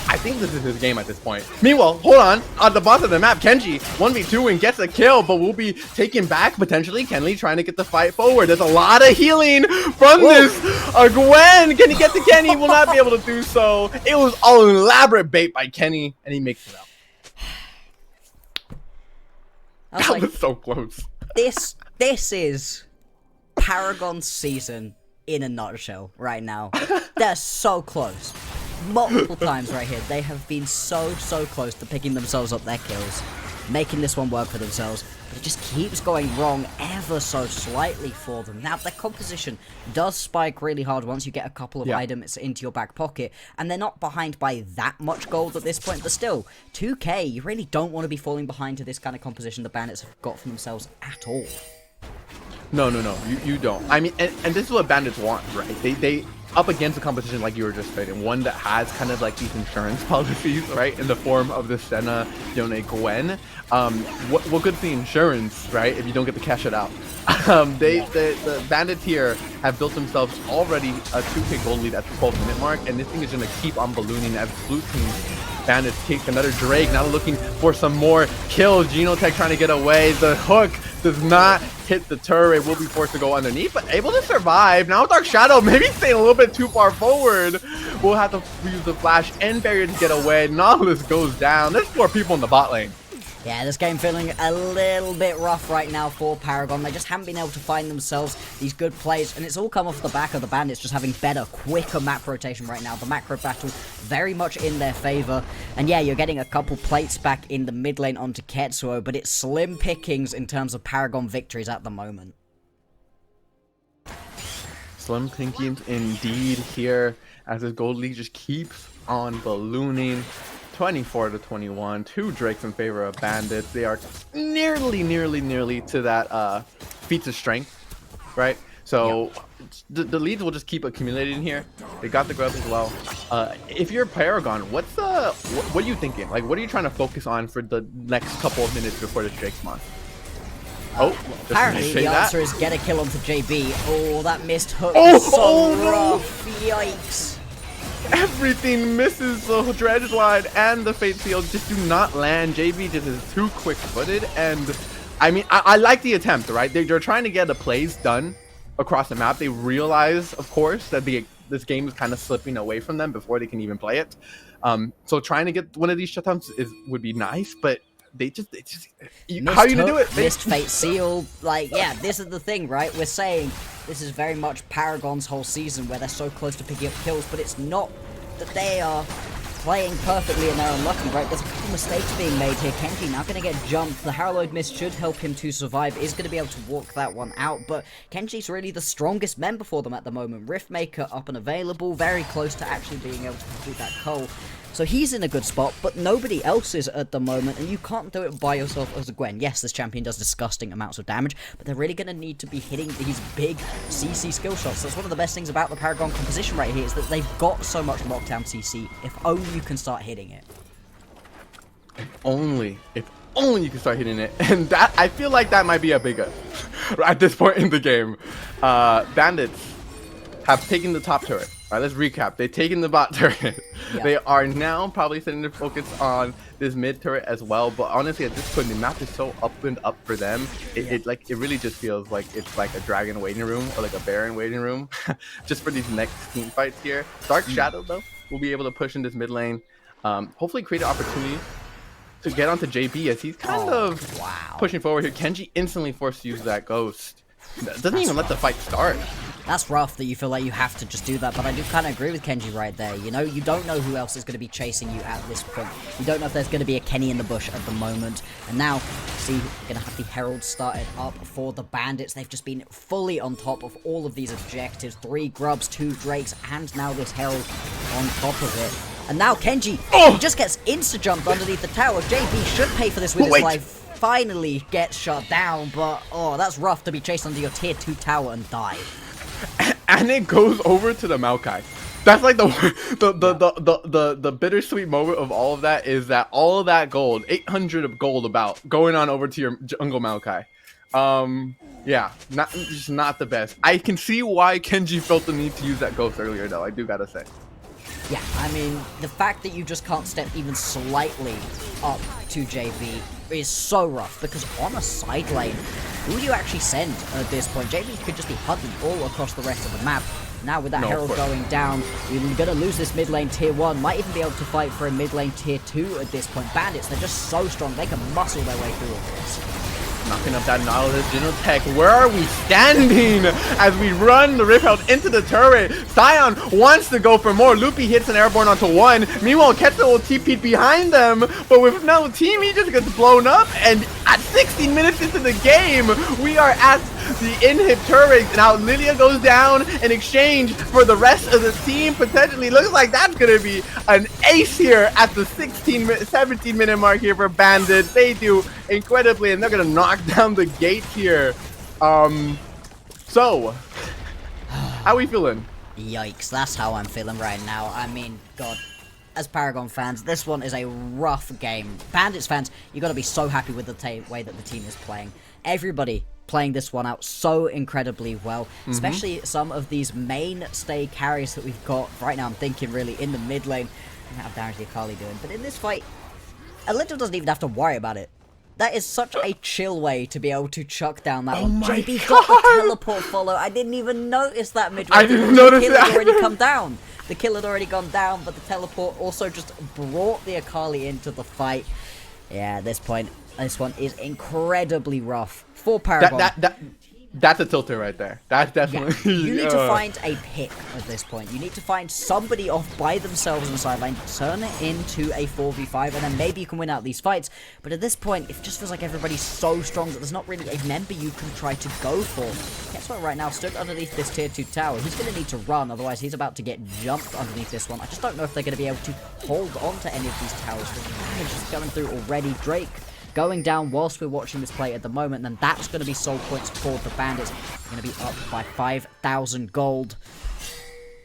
I think this is his game at this point. Meanwhile, hold on the boss of the map, Kenji 1v2 and gets a kill, but will be taken back potentially. Kenley trying to get the fight forward. There's a lot of healing from this Gwen. Can he get to Kenny? He will not be able to do so. It was all an elaborate bait by Kenny, and he makes it out. That was so close. This is Paragon's season in a nutshell right now. They're so close. Multiple times right here, they have been so close to picking themselves up their kills, making this one work for themselves, but it just keeps going wrong ever so slightly for them. Now, their composition does spike really hard once you get a couple of items into your back pocket, and they're not behind by that much gold at this point, but still, 2k, you really don't want to be falling behind to this kind of composition the Bandits have got for themselves at all. No, you don't. I mean, and this is what Bandits want, right? They up against a competition like you were just stating, one that has kind of like these insurance policies, right, in the form of the Senna, Yone, Gwen. What good's the insurance, right, if you don't get to cash it out? The Bandits here have built themselves already a 2k gold lead at the 12-minute mark, and this thing is going to keep on ballooning as blue team Bandits take another Drake, now looking for some more kills. Genotech trying to get away. The hook does not hit the turret, will be forced to go underneath, but able to survive. Now Dark Shadow maybe staying a little bit too far forward. We'll have to use the flash and barrier to get away. Nautilus goes down. There's 4 people in the bot lane. Yeah, this game feeling a little bit rough right now for Paragon. They just haven't been able to find themselves these good plays, and it's all come off the back of the Bandits just having better, quicker map rotation right now. The macro battle very much in their favor, and yeah, you're getting a couple plates back in the mid lane onto Ketsuo, but it's slim pickings in terms of Paragon victories at the moment. Slim pickings indeed here, as this gold league just keeps on ballooning. 24-21, 2 Drakes in favor of Bandits. They are nearly to that feats of strength, right? So the leads will just keep accumulating here. They got the grub as well. If you're Paragon, what are you thinking? Like, what are you trying to focus on for the next couple of minutes before the Drake spawn? Oh, apparently the answer is get a kill onto JB. Oh, that missed hook is so rough. Yikes. Everything misses. The dredge line and the fate field just do not land. JB just is too quick-footed, and I mean, I like the attempt, right? They're trying to get the plays done across the map. They realize, of course, that this game is kind of slipping away from them before they can even play it. So trying to get one of these shutdowns would be nice, but they just how are you gonna do it? Missed fate seal. Like, yeah, this is the thing, right? We're saying this is very much Paragon's whole season where they're so close to picking up kills, but it's not that they are playing perfectly and they're unlucky, right? There's a couple mistakes being made here. Kenji now going to get jumped. The Harrowload miss should help him to survive. Is going to be able to walk that one out, but Kenji's really the strongest member for them at the moment. Riftmaker up and available, very close to actually being able to complete that cull. So he's in a good spot, but nobody else is at the moment, and you can't do it by yourself as a Gwen. Yes, this champion does disgusting amounts of damage, but they're really going to need to be hitting these big CC skill shots. That's one of the best things about the Paragon composition right here, is that they've got so much lockdown CC, if only you can start hitting it. If only you can start hitting it. And that, I feel like that might be a big at this point in the game. Bandits have taken the top turret. All right, let's recap. They've taken the bot turret. Yeah. They are now probably setting their focus on this mid turret as well. But honestly, at this point, the map is so opened up for them. It really just feels like it's like a dragon waiting room or like a baron waiting room, just for these next team fights here. Dark Shadow though will be able to push in this mid lane. Hopefully, create an opportunity to get onto JB as he's kind of pushing forward here. Kenji instantly forced to use that ghost. Doesn't even let the fight start. That's rough that you feel like you have to just do that, but I do kind of agree with Kenji right there. You know, you don't know who else is going to be chasing you at this point. You don't know if there's going to be a Kenny in the bush at the moment. And now, see, we're going to have the Herald started up for the Bandits. They've just been fully on top of all of these objectives. 3 Grubs, 2 Drakes, and now this Herald on top of it. And now Kenji, he just gets insta-jumped underneath the tower. JB should pay for this with his life. Finally gets shut down, but oh, that's rough to be chased under your tier 2 tower and die. And it goes over to the Maokai. That's like the bittersweet moment of all of that, is that all of that gold, 800 of gold about, going on over to your jungle Maokai. Yeah, just not the best. I can see why Kenji felt the need to use that ghost earlier though, I do gotta say. Yeah, I mean, the fact that you just can't step even slightly up to JB is so rough, because on a side lane, who do you actually send at this point? JB could just be hunted all across the rest of the map. Now with that Herald going down, you're going to lose this mid lane tier 1, might even be able to fight for a mid lane tier 2 at this point. Bandits, they're just so strong, they can muscle their way through all this. Knocking up that Nautilus General Tech. Where are we standing as we run the Rip Herald into the turret? Sion wants to go for more. Loopy hits an airborne onto 1. Meanwhile, Ketzel will TP behind them, but with no team, he just gets blown up. And at 16 minutes into the game, we are at the inhib turret. Now Lilia goes down in exchange for the rest of the team. Potentially looks like that's going to be an ace here at the 17 minute mark here for Bandits. They do incredibly, and they're going to knock down the gate here. So how are we feeling? Yikes, that's how I'm feeling right now. I mean, God, as Paragon fans, this one is a rough game. Bandits fans, you got to be so happy with the way that the team is playing. Everybody playing this one out so incredibly well, especially some of these mainstay carries that we've got right now. I'm thinking really in the mid lane. How damage the Akali doing? But in this fight, Alinto doesn't even have to worry about it. That is such a chill way to be able to chuck down that one. JB got the teleport follow. I didn't even notice that midway. I didn't notice that. The kill had already come down. The kill had already gone down, but the teleport also just brought the Akali into the fight. Yeah, at this point, this one is incredibly rough for Paragon. That's a tilter right there. That's definitely... Yeah. You need to find a pick at this point. You need to find somebody off by themselves on the sideline, turn it into a 4v5, and then maybe you can win out these fights. But at this point, it just feels like everybody's so strong that there's not really a member you can try to go for. Guess what, right now, stood underneath this tier 2 tower. He's going to need to run, otherwise he's about to get jumped underneath this one. I just don't know if they're going to be able to hold on to any of these towers. The damage is going through already. Drake going down whilst we're watching this play at the moment, and then that's going to be soul points for the Bandits. Going to be up by 5,000 gold.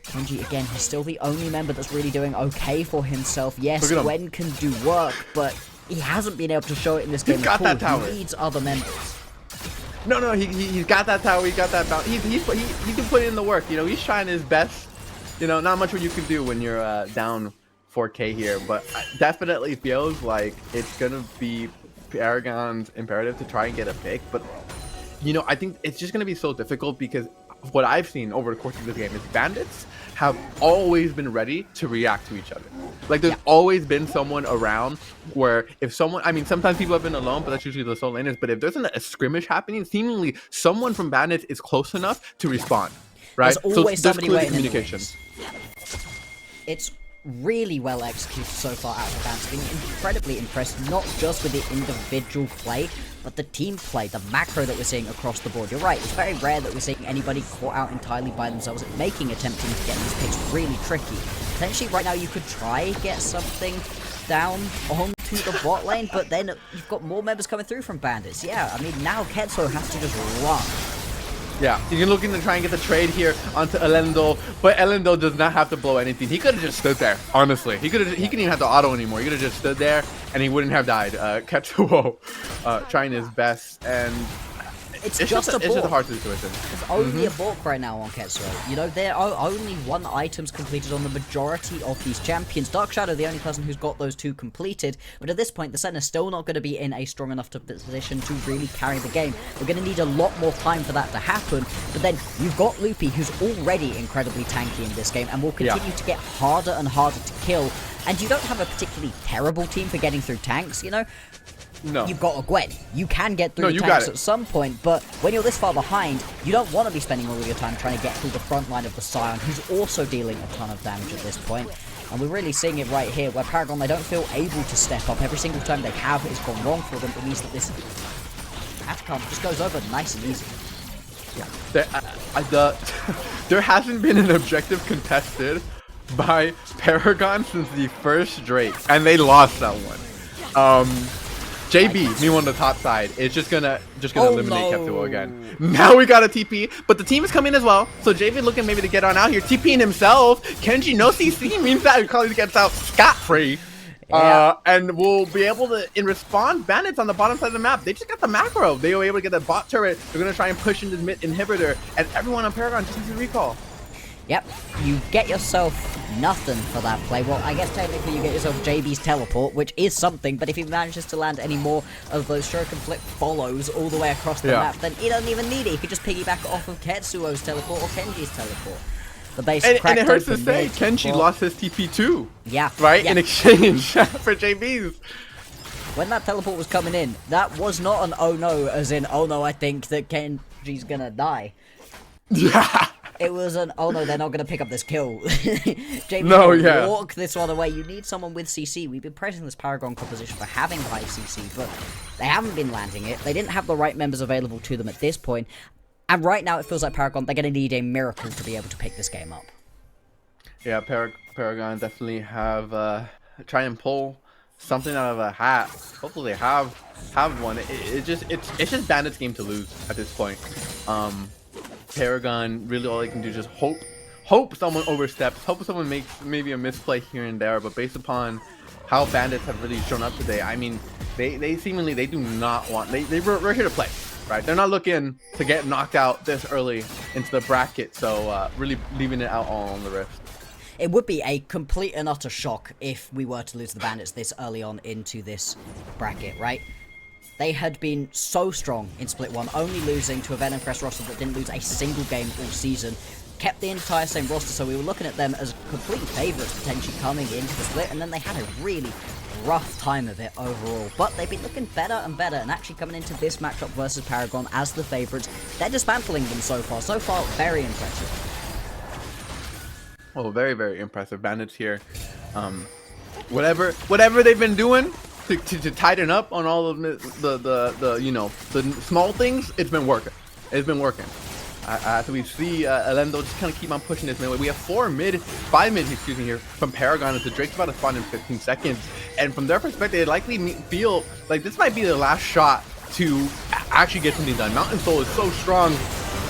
Kenji, again, he's still the only member that's really doing okay for himself. Yes, Gwen can do work, but he hasn't been able to show it in this game. He's got that tower. He needs other members. No, he's got that tower. He got that bounce. He can put in the work. You know, he's trying his best. You know, not much what you can do when you're down 4K here, but definitely feels like it's gonna be Paragon's imperative to try and get a pick. But you know, I think it's just going to be so difficult because what I've seen over the course of this game is Bandits have always been ready to react to each other. Like there's always been someone around where if someone, I mean, sometimes people have been alone, but that's usually the solo laners. But if there's a skirmish happening, seemingly someone from Bandits is close enough to respond, right? There's always so somebody there's waiting communication. It's really well executed so far out of Bandits. Being incredibly impressed, not just with the individual play, but the team play, the macro that we're seeing across the board. You're right, it's very rare that we're seeing anybody caught out entirely by themselves, making attempting to get these picks really tricky. Potentially right now you could try get something down onto the bot lane, but then you've got more members coming through from Bandits. Yeah, I mean, now Ketso has to just run. Yeah, you're looking to try and get the trade here onto Elendil, but Elendil does not have to blow anything. He could have just stood there, honestly. He couldn't even have the auto anymore. He could have just stood there, and he wouldn't have died. Ketsuo trying his best, and It's just a hard situation. There's only a balk right now on Ketsuo. You know, there are only 1 items completed on the majority of these champions. Dark Shadow, the only person who's got those 2 completed, but at this point, the Senna's still not going to be in a strong enough position to really carry the game. We're going to need a lot more time for that to happen, but then you've got Loopy, who's already incredibly tanky in this game, and will continue to get harder and harder to kill, and you don't have a particularly terrible team for getting through tanks, you know? No. You've got a Gwen. You can get through tanks at some point, but when you're this far behind, you don't want to be spending all of your time trying to get through the front line of the Scion, who's also dealing a ton of damage at this point. And we're really seeing it right here, where Paragon, they don't feel able to step up. Every single time they have, it's gone wrong for them. It means that this Atacom just goes over nice and easy. Yeah. There hasn't been an objective contested by Paragon since the first Drake, and they lost that one. JB, me on the top side, is just gonna eliminate Ketsuo again. Now we got a TP, but the team is coming as well. So JB looking maybe to get on out here, TPing himself. Kenji no CC means that Carly gets out scot-free. Yeah. And we'll be able to, in response, Bandits on the bottom side of the map, they just got the macro. They were able to get the bot turret. They're gonna try and push into the mid inhibitor, and everyone on Paragon just needs a recall. Yep, you get yourself nothing for that play. Well, I guess technically you get yourself JB's teleport, which is something, but if he manages to land any more of those shuriken flip follows all the way across the map, then he doesn't even need it. He could just piggyback off of Ketsuo's teleport or Kenji's teleport. The base and it hurts to say, Kenji lost his TP too. Yeah. Right? Yeah. In exchange for JB's. When that teleport was coming in, that was not an oh no, as in, oh no, I think that Kenji's gonna die. Yeah. It was an, oh no, they're not going to pick up this kill. JB, walk this one away. You need someone with CC. We've been praising this Paragon composition for having high CC, but they haven't been landing it. They didn't have the right members available to them at this point. And right now it feels like Paragon, they're going to need a miracle to be able to pick this game up. Yeah, Paragon definitely have, try and pull something out of a hat. Hopefully they have one. It's just Bandits' game to lose at this point. Paragon, really all they can do is just hope someone oversteps, hope someone makes maybe a misplay here and there, but based upon how Bandits have really shown up today, I mean, they seemingly, they do not want, we're here to play, right? They're not looking to get knocked out this early into the bracket, so really leaving it out all on the Rift. It would be a complete and utter shock if we were to lose the Bandits this early on into this bracket, right? They had been so strong in Split 1, only losing to a Venom Crest roster that didn't lose a single game all season. Kept the entire same roster, so we were looking at them as complete favourites potentially coming into the Split, and then they had a really rough time of it overall. But they've been looking better and better, and actually coming into this matchup versus Paragon as the favourites, they're dismantling them so far. So far, very impressive. Well, very, very impressive. Bandits here. Whatever they've been doing to tighten up on all of the you know, the small things, it's been working. It's been working. As we see Elendil just kind of keep on pushing this mid way. We have 5 mids, excuse me, here from Paragon, as the Drake's about to spawn in 15 seconds. And from their perspective, they likely feel like this might be their last shot to actually get something done. Mountain Soul is so strong.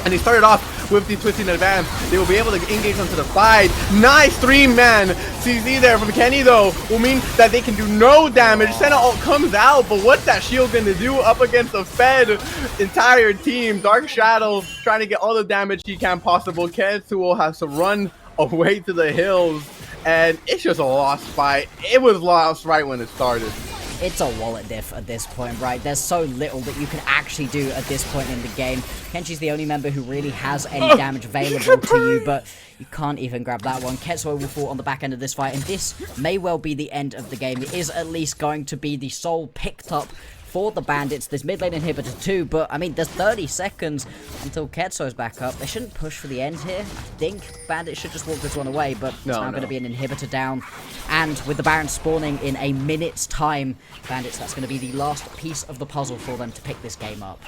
And they started off with the twisting advance. They will be able to engage onto the side. Nice 3-man CZ there from Kenny, though, will mean that they can do no damage. Senna ult comes out, but what's that shield going to do up against the Fed entire team? Dark Shadow trying to get all the damage he can possible. Ketsuo has to run away to the hills, and it's just a lost fight. It was lost right when it started. It's a wallet diff at this point, right? There's so little that you can actually do at this point in the game. Kenji's the only member who really has any damage available to you, but you can't even grab that one. Ketsuo will fall on the back end of this fight, and this may well be the end of the game. It is at least going to be the soul picked up for the Bandits. There's mid lane inhibitor too, but I mean, there's 30 seconds until Ketsuo's back up. They shouldn't push for the end here. I think Bandits should just walk this one away, but it's now going to be an inhibitor down. And with the Baron spawning in a minute's time, Bandits, that's going to be the last piece of the puzzle for them to pick this game up.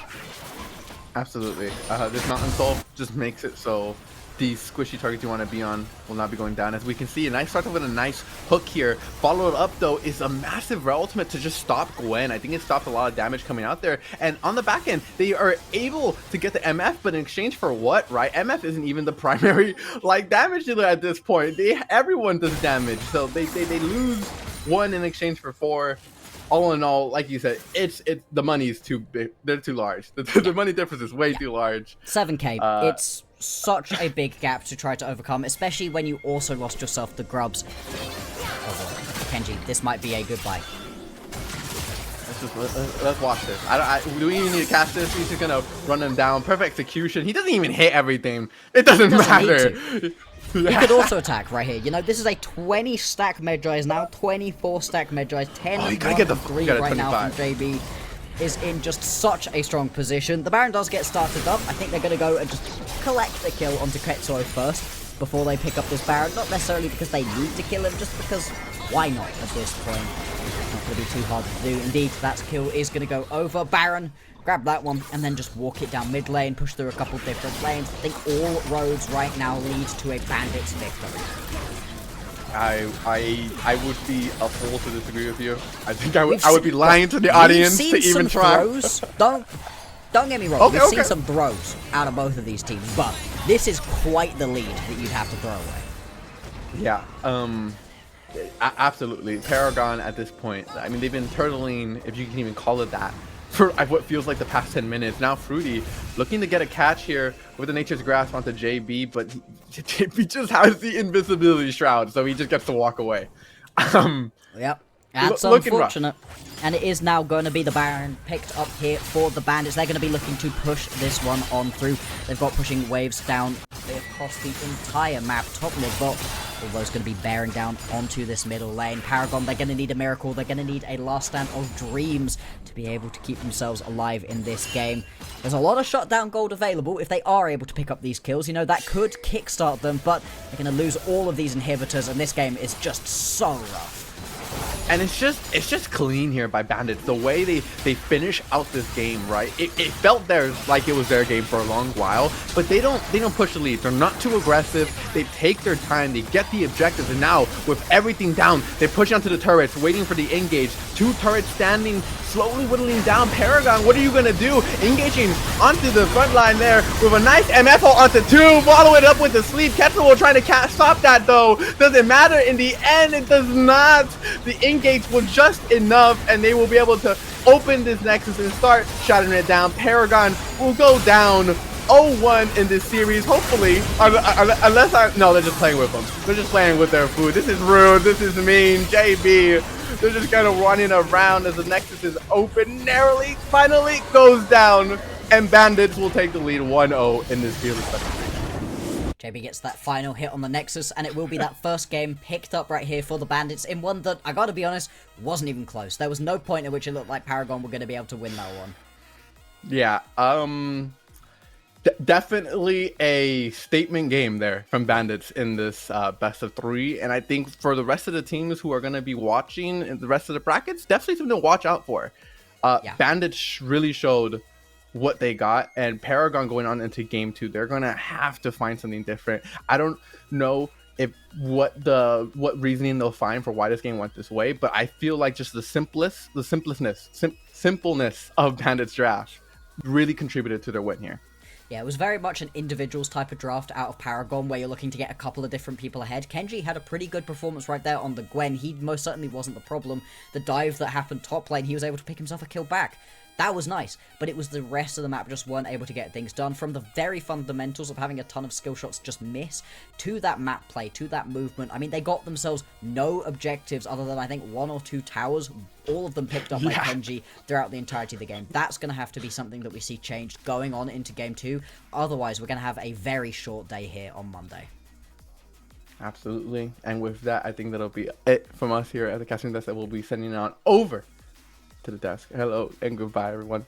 Absolutely. This Mountain Soul just makes it so these squishy targets you want to be on will not be going down. As we can see, a nice start with a nice hook here. Followed up though is a massive rail ultimate to just stop Gwen. I think it stopped a lot of damage coming out there. And on the back end, they are able to get the MF, but in exchange for what, right? MF isn't even the primary like damage dealer at this point. Everyone does damage, so they lose 1 in exchange for 4. All in all, like you said, it's the money is too big. They're too large. The money difference is way too large. 7k. It's such a big gap to try to overcome, especially when you also lost yourself the grubs. Oh boy, Kenji, this might be a goodbye. Let's watch this. Do we even need to cast this? He's just gonna run him down. Perfect execution. He doesn't even hit everything. It doesn't matter. He could also attack right here. You know, this is a 20 stack Medjay's now, 24 stack Medjay's, 10 you gotta get the 3 right 25. Now from 25. JB is in just such a strong position. The Baron does get started up. I think they're going to go and just collect the kill onto Ketsuo first before they pick up this Baron. Not necessarily because they need to kill him, just because why not at this point? Not going to be too hard to do. Indeed, that kill is going to go over. Baron, grab that one, and then just walk it down mid lane, push through a couple different lanes. I think all roads right now lead to a Bandits victory. I would be a fool to disagree with you. I think I would be lying to the audience to even try. Throws. Don't get me wrong. Okay, We've okay. seen some throws out of both of these teams, but this is quite the lead that you'd have to throw away. Yeah. Absolutely. Paragon at this point. I mean, they've been turtling, if you can even call it that, for what feels like the past 10 minutes. Now Fruity looking to get a catch here with the Nature's Grasp onto JB, but JB just has the invisibility shroud, so he just gets to walk away. Yep. That's looking unfortunate. And it is now going to be the Baron picked up here for the Bandits. They're going to be looking to push this one on through. They've got pushing waves down across the entire map. Top mid bot, all those going to be bearing down onto this middle lane. Paragon, they're going to need a miracle. They're going to need a last stand of dreams to be able to keep themselves alive in this game. There's a lot of shutdown gold available if they are able to pick up these kills. You know, that could kickstart them, but they're going to lose all of these inhibitors, and this game is just so rough. And it's just clean here by Bandits. The way they finish out this game, right? It felt like it was their game for a long while, but they don't push the lead. They're not too aggressive. They take their time. They get the objectives, and now with everything down, they push onto the turrets, waiting for the engage. 2 turrets standing, slowly whittling down. Paragon, what are you gonna do? Engaging onto the front line there with a nice MF onto 2, follow it up with the sleep. Ketsuo trying to stop that though. Doesn't matter in the end. It does not. The engage was just enough, and they will be able to open this Nexus and start shutting it down. Paragon will go down 0-1 in this series, hopefully, unless no, they're just playing with them. They're just playing with their food. This is rude. This is mean. JB, they're just kind of running around as the Nexus is open. Narrowly, finally goes down, and Bandits will take the lead 1-0 in this series. JB gets that final hit on the Nexus, and it will be that first game picked up right here for the Bandits in one that, I gotta be honest, wasn't even close. There was no point at which it looked like Paragon were going to be able to win that one. Yeah, definitely a statement game there from Bandits in this best of 3, and I think for the rest of the teams who are going to be watching in the rest of the brackets, definitely something to watch out for. Yeah. Bandits really showed what they got, and Paragon going on into game 2, they're gonna have to find something different. I don't know if what reasoning they'll find for why this game went this way, but I feel like just the simpleness of Bandits draft really contributed to their win here. Yeah, it was very much an individuals type of draft out of Paragon, where you're looking to get a couple of different people ahead. Kenji had a pretty good performance right there on the Gwen. He most certainly wasn't the problem. The dive that happened top lane, he was able to pick himself a kill back. That was nice, but it was the rest of the map just weren't able to get things done. From the very fundamentals of having a ton of skill shots just miss, to that map play, to that movement. I mean, they got themselves no objectives other than, I think, 1 or 2 towers, all of them picked up by Kenji throughout the entirety of the game. That's going to have to be something that we see changed going on into game 2. Otherwise, we're going to have a very short day here on Monday. Absolutely. And with that, I think that'll be it from us here at the Casting Desk, that we'll be sending on over to the desk. Hello and goodbye, everyone.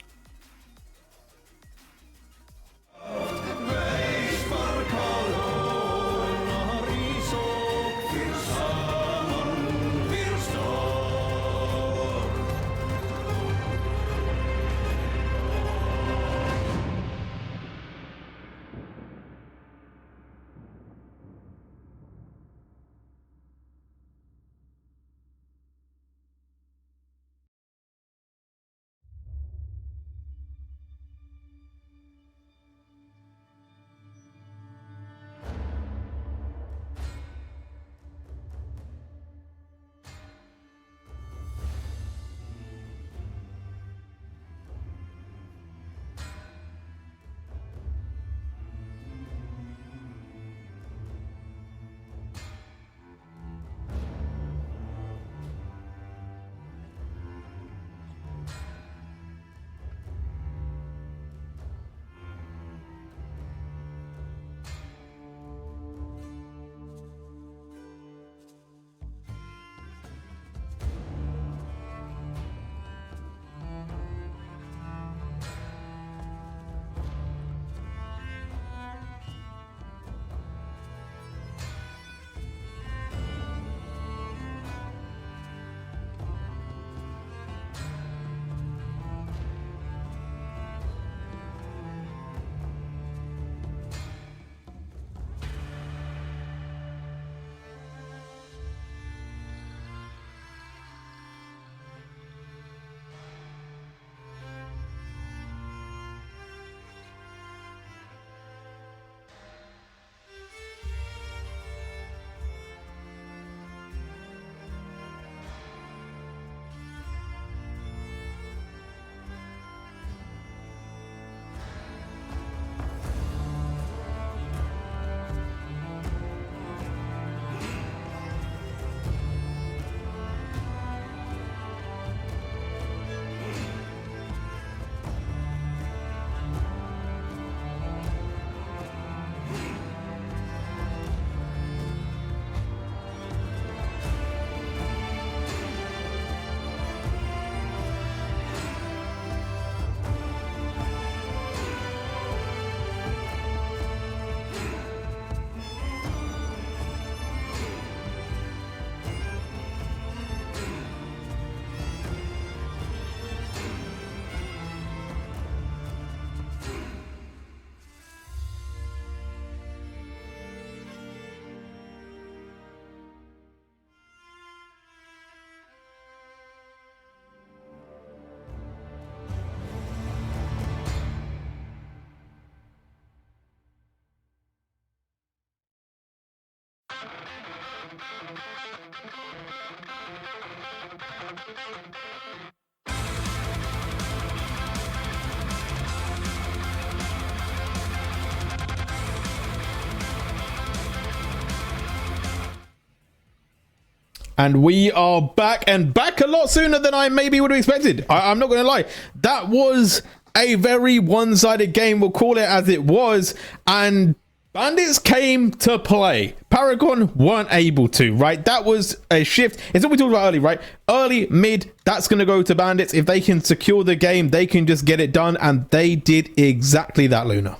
And we are back, and back a lot sooner than I maybe would have expected. I'm not going to lie. That was a very one-sided game. We'll call it as it was. And Bandits came to play. Paragon weren't able to, right? That was a shift. It's what we talked about early, right? Early, mid, that's going to go to Bandits. If they can secure the game, they can just get it done. And they did exactly that, Luna.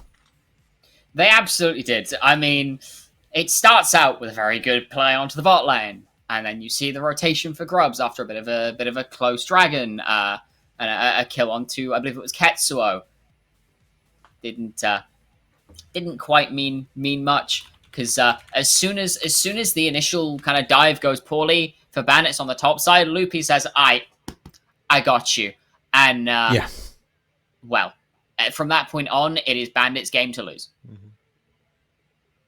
They absolutely did. I mean, it starts out with a very good play onto the bot lane. And then you see the rotation for Grubs after a bit of a close dragon. And a kill onto, I believe it was Ketsuo. Didn't quite mean much, because as soon as the initial kind of dive goes poorly for Bandits on the top side, Loopy says, I got you. And well, from that point on, it is Bandits' game to lose. Mm-hmm.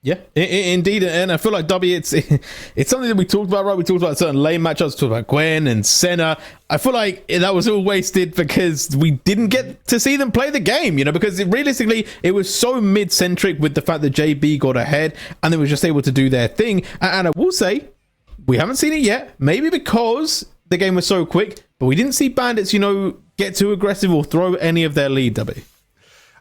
Yeah, indeed, and I feel like W, it's something that we talked about, right? We talked about certain lane matchups, talked about Gwen and Senna. I feel like that was all wasted because we didn't get to see them play the game, you know, because realistically, it was so mid-centric with the fact that JB got ahead and they were just able to do their thing. And I will say, we haven't seen it yet, maybe because the game was so quick, but we didn't see Bandits, you know, get too aggressive or throw any of their lead, W.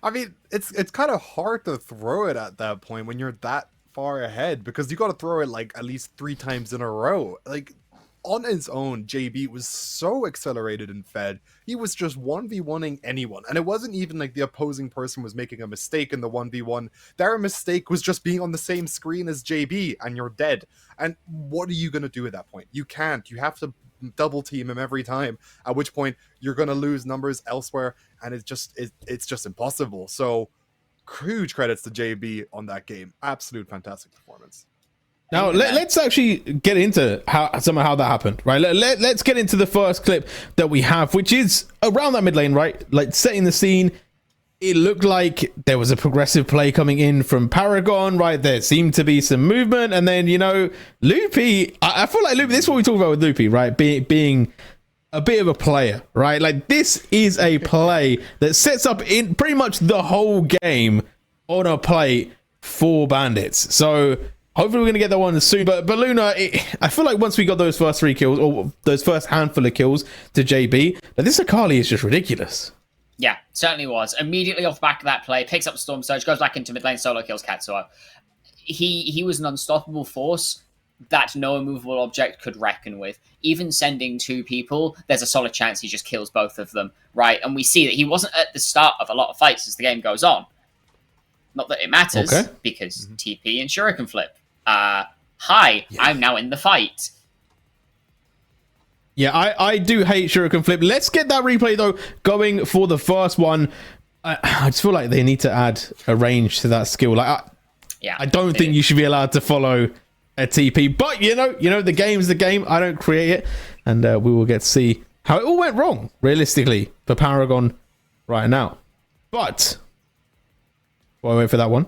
I mean, it's kind of hard to throw it at that point when you're that far ahead, because you got to throw it like at least 3 times in a row. Like, on his own, JB was so accelerated and fed. He was just 1v1ing anyone. And it wasn't even like the opposing person was making a mistake in the 1v1. Their mistake was just being on the same screen as JB, and you're dead. And what are you going to do at that point? You can't. You have to double team him every time, at which point you're going to lose numbers elsewhere, and it's just impossible. So huge credits to JB on that game. Absolute fantastic performance. Now let's actually get into how that happened, right? Let's get into the first clip that we have, which is around that mid lane, right? Like setting the scene. It looked like there was a progressive play coming in from Paragon, right? There seemed to be some movement, and then, you know, Loopy, I feel like Loopy, this is what we talk about with Loopy, right? Being a bit of a player, right? Like, this is a play that sets up in pretty much the whole game on a plate for Bandits. So hopefully we're going to get that one soon. But Luna, I feel like once we got those first 3 kills, or those first handful of kills to JB, that this Akali is just ridiculous. Yeah, certainly was. Immediately off the back of that play, picks up Storm Surge, goes back into mid lane, solo kills Katsuo. He was an unstoppable force that no immovable object could reckon with. Even sending 2 people, there's a solid chance he just kills both of them, right? And we see that he wasn't at the start of a lot of fights as the game goes on. Not that it matters, because TP and Shuriken flip. Hi, yeah. I'm now in the fight. Yeah, I do hate Shuriken Flip. Let's get that replay, though, going for the first one. I just feel like they need to add a range to that skill. Like, I don't think you should be allowed to follow a TP. But, you know, the game's the game. I don't create it. And we will get to see how it all went wrong, realistically, for Paragon right now. But, while I wait for that one,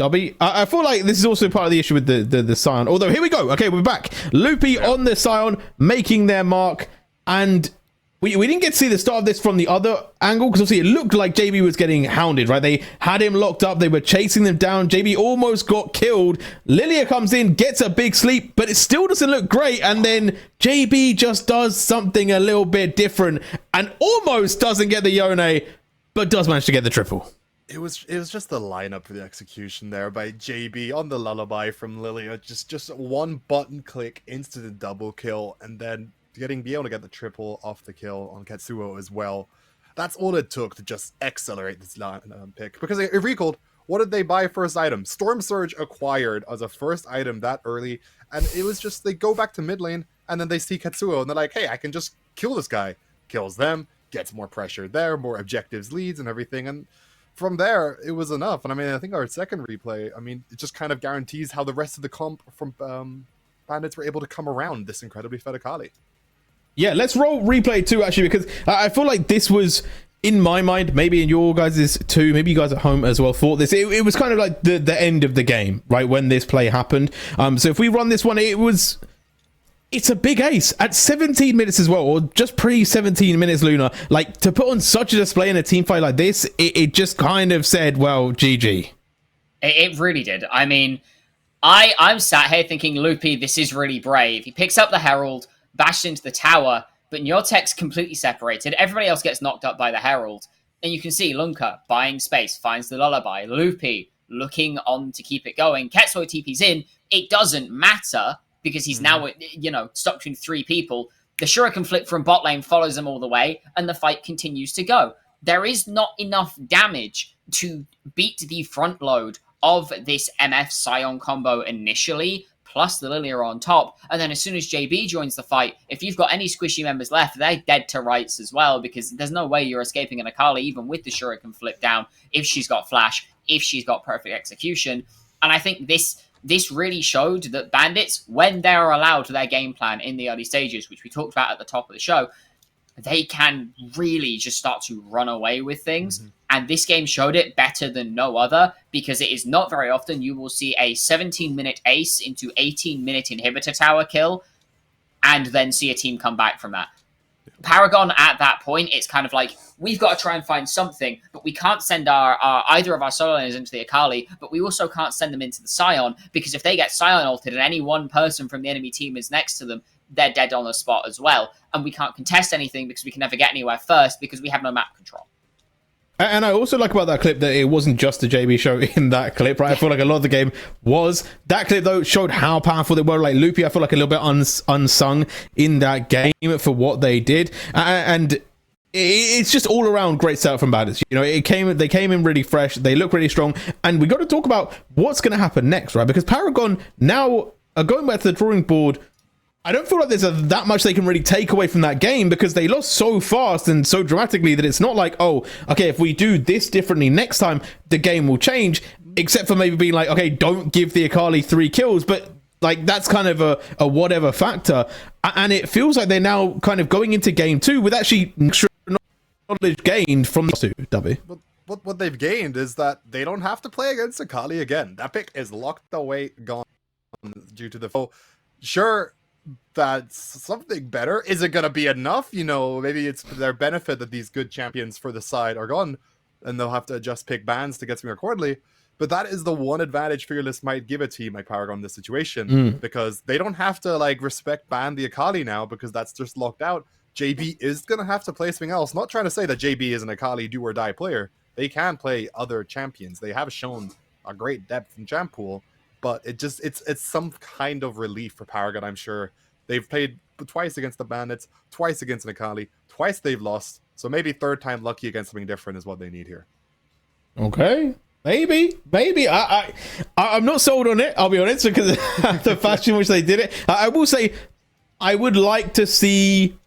I feel like this is also part of the issue with the Scion. Although, here we go. Okay, we're back. Loopy on the Scion, making their mark. And we didn't get to see the start of this from the other angle, because obviously it looked like JB was getting hounded, right? They had him locked up. They were chasing them down. JB almost got killed. Lilia comes in, gets a big sleep, but it still doesn't look great. And then JB just does something a little bit different and almost doesn't get the Yone, but does manage to get the triple. It was just the lineup for the execution there by JB on the lullaby from Lilia. Just one button click, instant double kill, and then be able to get the triple off the kill on Ketsuo as well. That's all it took to just accelerate this pick. Because it recalled, what did they buy first item? Storm Surge acquired as a first item that early, and it was just, they go back to mid lane, and then they see Ketsuo, and they're like, hey, I can just kill this guy. Kills them, gets more pressure there, more objectives, leads, and everything, and from there, it was enough. And I mean, I think our second replay, I mean, it just kind of guarantees how the rest of the comp from Bandits were able to come around this incredibly fed Akali. Yeah, let's roll replay 2, actually, because I feel like this was, in my mind, maybe in your guys' too, maybe you guys at home as well thought this. It was kind of like the end of the game, right, when this play happened. So if we run this one, it's a big ace at 17 minutes as well, or just pre-17 minutes, Luna. Like, to put on such a display in a team fight like this, it just kind of said, well, GG. It really did. I mean, I'm sat here thinking, Loopy, this is really brave. He picks up the Herald, bashed into the tower, but Nyotek's completely separated. Everybody else gets knocked up by the Herald. And you can see Lunka buying space, finds the Lullaby. Loopy looking on to keep it going. Ketsuo TP's in. It doesn't matter because he's now, stuck between 3 people. The Shuriken flip from bot lane follows them all the way, and the fight continues to go. There is not enough damage to beat the front load of this MF Scion combo initially, plus the Lilia on top. And then as soon as JB joins the fight, if you've got any squishy members left, they're dead to rights as well, because there's no way you're escaping an Akali, even with the Shuriken flip down, if she's got flash, if she's got perfect execution. And I think this really showed that Bandits, when they're allowed their game plan in the early stages, which we talked about at the top of the show, they can really just start to run away with things. Mm-hmm. And this game showed it better than no other, because it is not very often you will see a 17-minute ace into 18-minute inhibitor tower kill and then see a team come back from that. Paragon, at that point, it's kind of like, we've got to try and find something, but we can't send our either of our solo laners into the Akali, but we also can't send them into the Scion, because if they get Scion ulted and any one person from the enemy team is next to them, they're dead on the spot as well. And we can't contest anything because we can never get anywhere first because we have no map control. And I also like about that clip that it wasn't just a JB show in that clip, right? I feel like a lot of the game was. That clip, though, showed how powerful they were. Like, Loopy, I feel like a little bit unsung in that game for what they did. And it's just all around great setup from Bandits. They came in really fresh. They look really strong. And we got to talk about what's going to happen next, right? Because Paragon now are going back to the drawing board. I don't feel like there's that much they can really take away from that game, because they lost so fast and so dramatically that it's not like, oh, okay, if we do this differently next time, the game will change, except for maybe being like, okay, don't give the Akali 3 kills, but like that's kind of a whatever factor. And it feels like they're now kind of going into game 2 with actually extra knowledge gained from the 2, Dubby. What they've gained is that they don't have to play against Akali again. That pick is locked away, gone due to the foe. Sure, that's something better. Is it going to be enough? Maybe it's for their benefit that these good champions for the side are gone, and they'll have to adjust pick bans to get something accordingly. But that is the one advantage Fearless might give a team like Paragon in this situation, because they don't have to respect ban the Akali now, because that's just locked out. JB is going to have to play something else. Not trying to say that JB is an Akali do or die player. They can play other champions. They have shown a great depth in champ pool. But it's some kind of relief for Paragon, I'm sure. They've played twice against the Bandits, twice against an Akali, twice they've lost. So maybe third time lucky against something different is what they need here. Okay. Maybe. I'm not sold on it, I'll be honest, because of the fashion in which they did it. I will say, I would like to see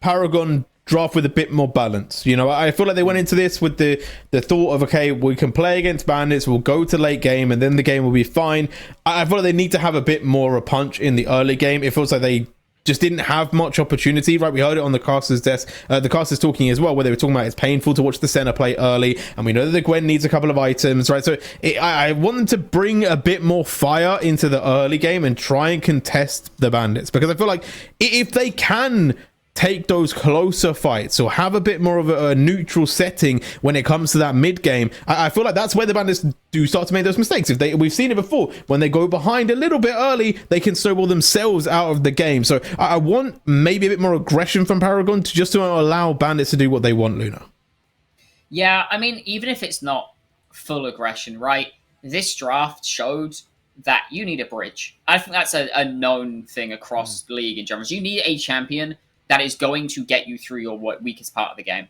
Paragon draft with a bit more balance. I feel like they went into this with the thought of, okay, we can play against Bandits, we'll go to late game, and then the game will be fine. I feel like they need to have a bit more of a punch in the early game. It feels like they just didn't have much opportunity, right? We heard it on the caster's desk, the caster's talking as well, where they were talking about it's painful to watch the center play early, and we know that the Gwen needs a couple of items, right? So I want them to bring a bit more fire into the early game and try and contest the Bandits, because I feel like if they can take those closer fights or have a bit more of a neutral setting when it comes to that mid game, I feel like that's where the Bandits do start to make those mistakes. We've seen it before, when they go behind a little bit early, they can snowball themselves out of the game. So I want maybe a bit more aggression from Paragon to allow Bandits to do what they want, Luna. Yeah, I mean, even if it's not full aggression, right? This draft showed that you need a bridge. I think that's a known thing across the league in general. You need a champion that is going to get you through your weakest part of the game.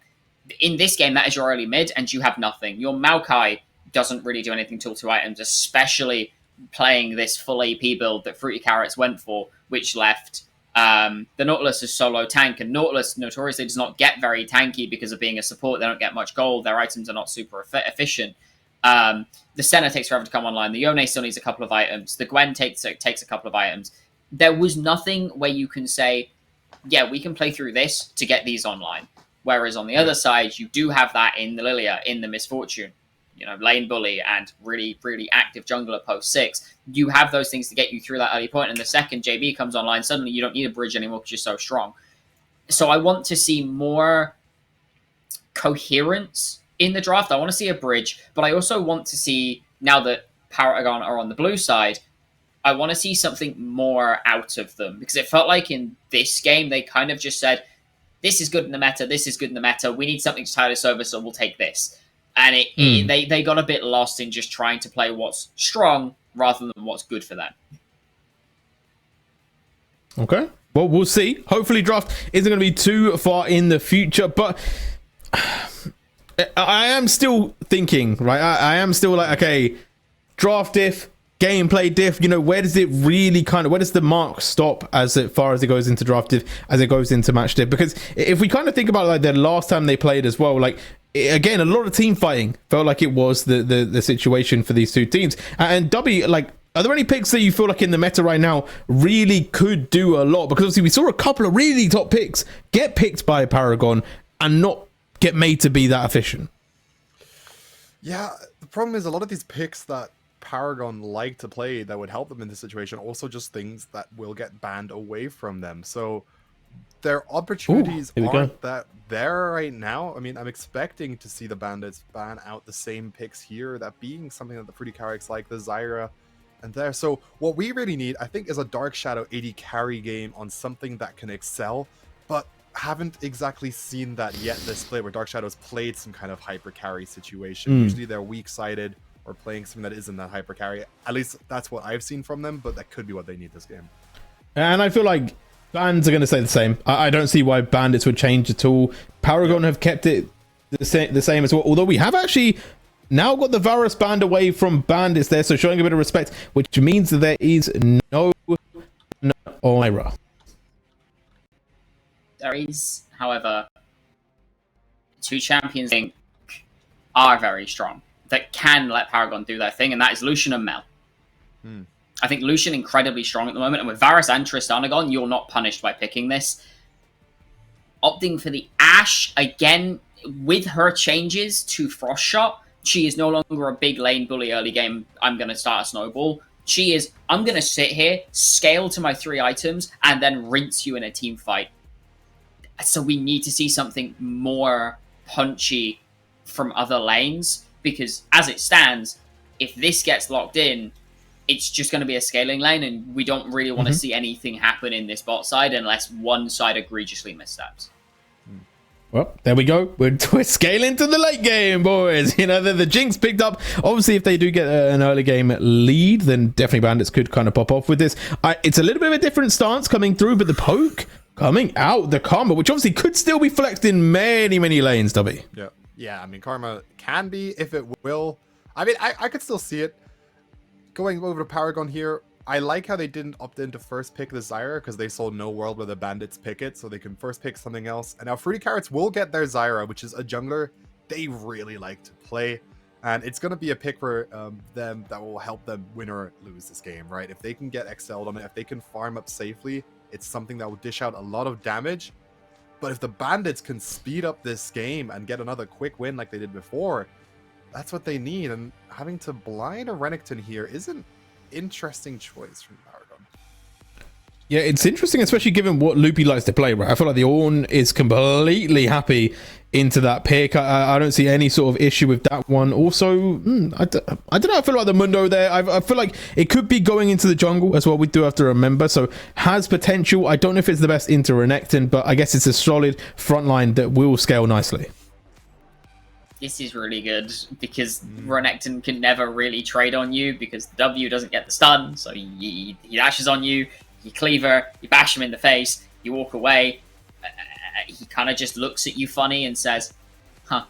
In this game, that is your early mid, and you have nothing. Your Maokai doesn't really do anything till 2 items, especially playing this full AP build that Fruity Carrots went for, which left the Nautilus as solo tank, and Nautilus notoriously does not get very tanky because of being a support. They don't get much gold. Their items are not super efficient. The Senna takes forever to come online. The Yone still needs a couple of items. The Gwen takes a couple of items. There was nothing where you can say, yeah, we can play through this to get these online. Whereas on the other side, you do have that in the Lilia, in the Misfortune, lane bully and really, really active jungler post 6. You have those things to get you through that early point, and the second JB comes online, suddenly you don't need a bridge anymore because you're so strong. So I want to see more coherence in the draft. I want to see a bridge, but I also want to see, now that Paragon are on the blue side, I want to see something more out of them, because it felt like in this game they kind of just said, this is good in the meta, this is good in the meta, we need something to tie this over, so we'll take this. And they got a bit lost in just trying to play what's strong rather than what's good for them. Okay. Well, we'll see. Hopefully draft isn't going to be too far in the future, but I am still thinking, right? I am still like, okay, draft diff, gameplay diff, you know, where does it really where does the mark stop as far as it goes into draft diff, as it goes into match diff? Because if we kind of think about like the last time they played as well, like, again, a lot of team fighting felt like it was the situation for these two teams. And W, like, are there any picks that you feel like in the meta right now really could do a lot? Because obviously we saw a couple of really top picks get picked by Paragon and not get made to be that efficient. Yeah, the problem is a lot of these picks that Paragon like to play that would help them in this situation, also just things that will get banned away from them. So their opportunities aren't that there right now. I mean, I'm expecting to see the Bandits ban out the same picks here, that being something that the fruity characters like the Zyra and there. So what we really need, I think, is a Dark Shadow AD carry game on something that can excel, but haven't exactly seen that yet this split, where Dark Shadow's played some kind of hyper carry situation. Usually they're weak-sided or playing something that isn't that hyper carry. At least that's what I've seen from them, but that could be what they need this game. And I feel like Bands are going to say the same. I don't see why Bandits would change at all. Paragon have kept it the same as well, although we have actually now got the Varus band away from Bandits there, so showing a bit of respect, which means that there is no Oira. There is, however, two champions I think are very strong that can let Paragon do their thing, and that is Lucian and Mel. I think Lucian incredibly strong at the moment, and with Varus and Tristana gone, you're not punished by picking this. Opting for the Ashe, again, with her changes to Frost Shot, she is no longer a big lane bully early game, I'm going to start a snowball. She is, I'm going to sit here, scale to my 3 items, and then rinse you in a team fight. So we need to see something more punchy from other lanes, because as it stands, if this gets locked in, it's just going to be a scaling lane, and we don't really want to see anything happen in this bot side unless one side egregiously missteps. Well, there we go. We're scaling to the late game, boys. You know, the Jinx picked up. Obviously, if they do get an early game lead, then definitely Bandits could kind of pop off with this. It's a little bit of a different stance coming through, but the poke coming out, the Karma, which obviously could still be flexed in many, many lanes, Dubby. Yeah, I mean, Karma can be, if it will. I mean, I could still see it. Going over to Paragon here, I like how they didn't opt in to first pick the Zyra, because they saw no world where the Bandits pick it, so they can first pick something else. And now Fruity Carrots will get their Zyra, which is a jungler they really like to play. And it's going to be a pick for them that will help them win or lose this game, right? If they can get excelled on it, if they can farm up safely, it's something that will dish out a lot of damage. But if the Bandits can speed up this game and get another quick win like they did before, that's what they need. And having to blind a Renekton here is an interesting choice from Paragon. Yeah, it's interesting, especially given what Loopy likes to play, right? I feel like the Ornn is completely happy into that pick. I don't see any sort of issue with that one. Also, I don't know. I feel like the Mundo there, I feel like it could be going into the jungle as well. We do have to remember. So has potential. I don't know if it's the best into Renekton, but I guess it's a solid front line that will scale nicely. This is really good, because Renekton can never really trade on you, because the W doesn't get the stun, so he dashes on you, you cleaver, you bash him in the face, you walk away, he kind of just looks at you funny and says, huh,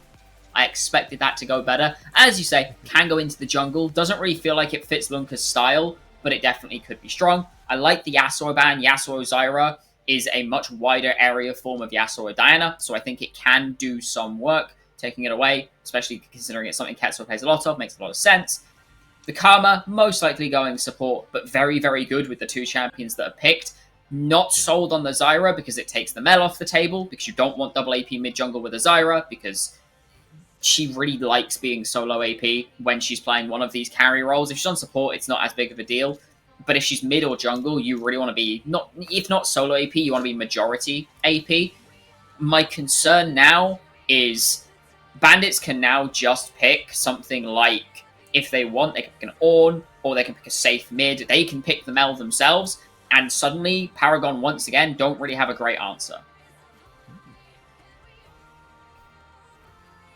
I expected that to go better. As you say, can go into the jungle, doesn't really feel like it fits Lunka's style, but it definitely could be strong. I like the Yasuo ban. Yasuo Zyra is a much wider area form of Yasuo Diana, so I think it can do some work. Taking it away, especially considering it's something Ketsuo plays a lot of, makes a lot of sense. The Karma, most likely going support, but very, very good with the two champions that are picked. Not sold on the Zyra, because it takes the Mel off the table, because you don't want double AP mid-jungle with a Zyra, because she really likes being solo AP when she's playing one of these carry roles. If she's on support, it's not as big of a deal. But if she's mid or jungle, you really want to be, if not solo AP, you want to be majority AP. My concern now is Bandits can now just pick something like If they want, they can pick an Ornn, or they can pick a safe mid. They can pick the Mel themselves, and suddenly Paragon once again don't really have a great answer.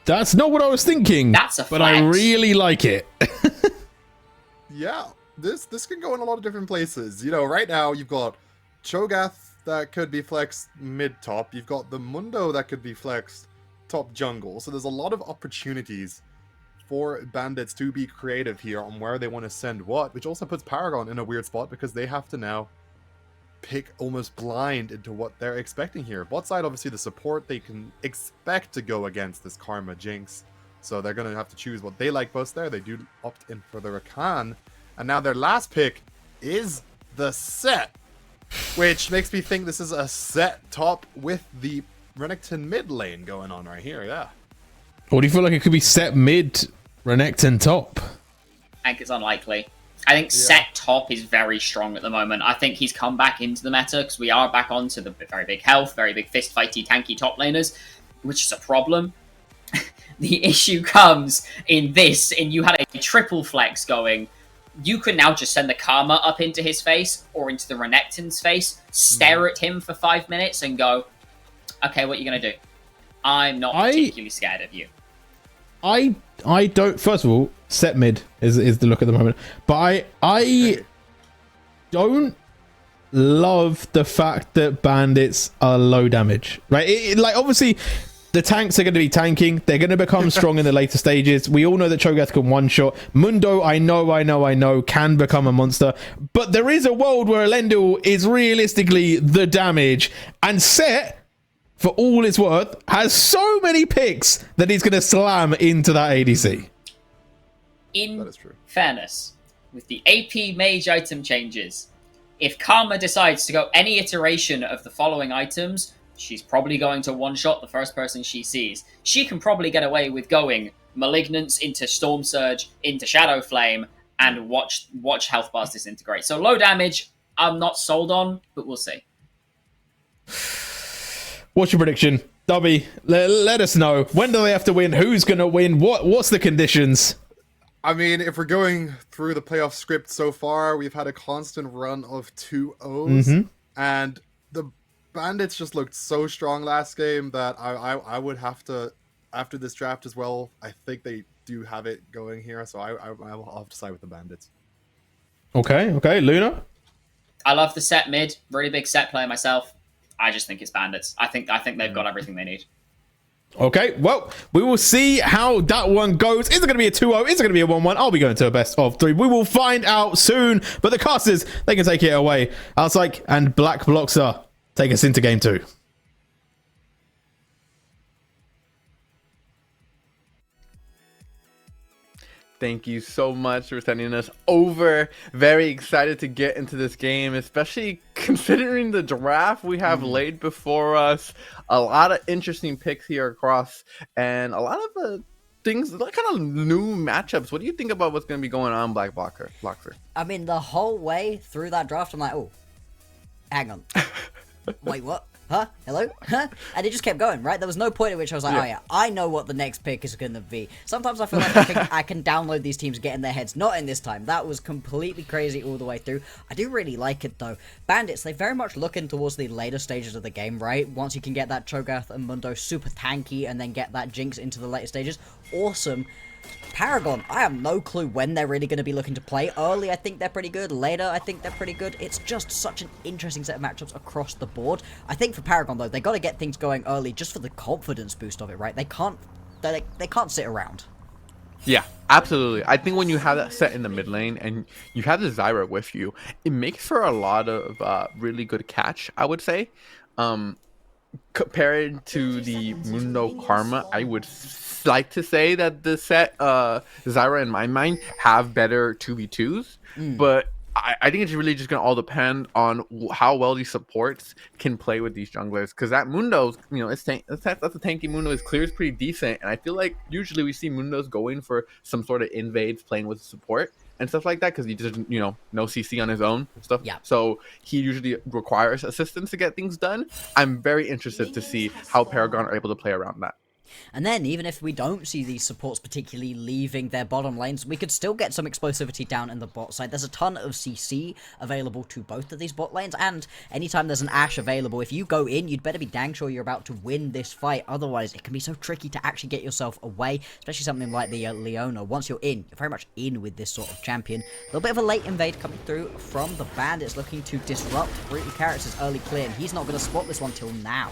That's not what I was thinking. That's a but I flex. really like it. Yeah, this can go in a lot of different places. You know, right now you've got Cho'Gath that could be flexed mid-top. You've got the Mundo that could be flexed top jungle. So there's a lot of opportunities for Bandits to be creative here on where they want to send what, which also puts Paragon in a weird spot because they have to now pick almost blind into what they're expecting here. Bot side, obviously the support, they can expect to go against this Karma Jinx. So they're going to have to choose what they like most there. They do opt in for the Rakan. And now their last pick is the set, which makes me think this is a set top with the Renekton mid lane going on right here. Yeah. Or do you feel like it could be set mid, Renekton top? I think it's unlikely. I think set top is very strong at the moment. I think he's come back into the meta because we are back onto the very big health, very big fist fighty, tanky top laners, which is a problem. The issue comes in this, and you had a triple flex going. You could now just send the Karma up into his face or into the Renekton's face, stare at him for 5 minutes and go, okay, what are you going to do? I'm not particularly scared of you. I don't. First of all, set mid is the look at the moment, but I don't love the fact that Bandits are low damage. Right? Like obviously, the tanks are going to be tanking. They're going to become strong in the later stages. We all know that Cho'Gath can one shot. Mundo, I know, can become a monster. But there is a world where Elendil is realistically the damage, and Set, for all it's worth, has so many picks that he's going to slam into that ADC. In fairness, with the AP mage item changes, if Karma decides to go any iteration of the following items, she's probably going to one-shot the first person she sees. She can probably get away with going Malignance into Storm Surge, into Shadow Flame, and watch health bars disintegrate. So low damage, I'm not sold on, but we'll see. What's your prediction? Dubby, let us know. When do they have to win? Who's going to win? What's the conditions? I mean, if we're going through the playoff script so far, we've had a constant run of 2-0s, and the Bandits just looked so strong last game that I would have to, after this draft as well, I think they do have it going here, so I'll have to side with the Bandits. Okay, Luna? I love the set mid, really big set player myself. I just think it's Bandits. I think they've got everything they need. Okay, well, we will see how that one goes. Is it going to be a 2-0? Is it going to be a 1-1? I'll be going to a best of 3. We will find out soon. But the casters, they can take it away. Alsike and Black Bloxer take us into game 2. Thank you so much for sending us over. Very excited to get into this game, especially considering the draft we have laid before us. A lot of interesting picks here across, and a lot of things, like kind of new matchups. What do you think about what's going to be going on, Black Bloxer? I mean, the whole way through that draft, I'm like, oh, hang on. Wait, what? Huh? Hello? Huh? And it just kept going, right? There was no point at which I was like, oh yeah, I know what the next pick is going to be. Sometimes I feel like I can download these teams, get in their heads. Not in this time. That was completely crazy all the way through. I do really like it, though. Bandits, they very much look in towards the later stages of the game, right? Once you can get that Cho'Gath and Mundo super tanky and then get that Jinx into the later stages. Awesome. Paragon, I have no clue when they're really going to be looking to play. Early, I think they're pretty good. Later, I think they're pretty good. It's just such an interesting set of matchups across the board. I think for Paragon, though, they got to get things going early just for the confidence boost of it, right? They can't sit around. Yeah, absolutely. I think when you have that set in the mid lane and you have the Zyra with you, it makes for a lot of really good catch, I would say. Compared to the Mundo Karma, I would like to say that the set Zyra, in my mind, have better 2v2s, but I think it's really just gonna all depend on how well these supports can play with these junglers, because that Mundo's, you know, that's a tanky Mundo. His clear is pretty decent, and I feel like usually we see Mundos going for some sort of invades playing with support and stuff like that, because he doesn't, you know, no CC on his own and stuff. Yeah. So he usually requires assistance to get things done. I'm very interested to see how Paragon are able to play around that. And then, even if we don't see these supports particularly leaving their bottom lanes, we could still get some explosivity down in the bot side. There's a ton of CC available to both of these bot lanes, and anytime there's an Ashe available, if you go in, you'd better be dang sure you're about to win this fight. Otherwise, it can be so tricky to actually get yourself away, especially something like the Leona. Once you're in, you're very much in with this sort of champion. A little bit of a late invade coming through from the Bandits, looking to disrupt Fruity Carrots' early clear, and he's not going to spot this one till now.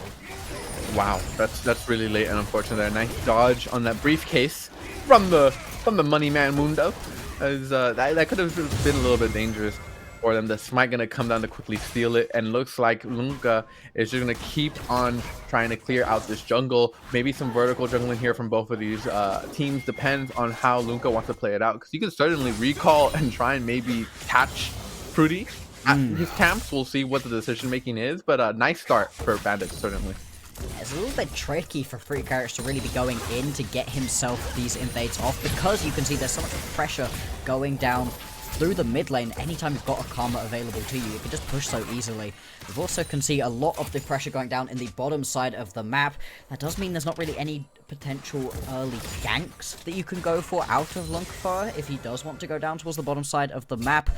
Wow, that's really late and unfortunate there. Nice dodge on that briefcase from the money man Mundo, as that could have been a little bit dangerous for them. The smite gonna come down to quickly steal it, and looks like Lunka is just gonna keep on trying to clear out this jungle. Maybe some vertical jungling here from both of these teams. Depends on how Lunka wants to play it out, because you can certainly recall and try and maybe catch Fruity at his camps. We'll see what the decision making is, but a nice start for Bandits certainly. It's a little bit tricky for Fruity Carrots to really be going in to get himself these invades off, because you can see there's so much pressure going down through the mid lane. Anytime you've got a Karma available to you, you can just push so easily. We've also can see a lot of the pressure going down in the bottom side of the map. That does mean there's not really any potential early ganks that you can go for out of Lunkfar if he does want to go down towards the bottom side of the map.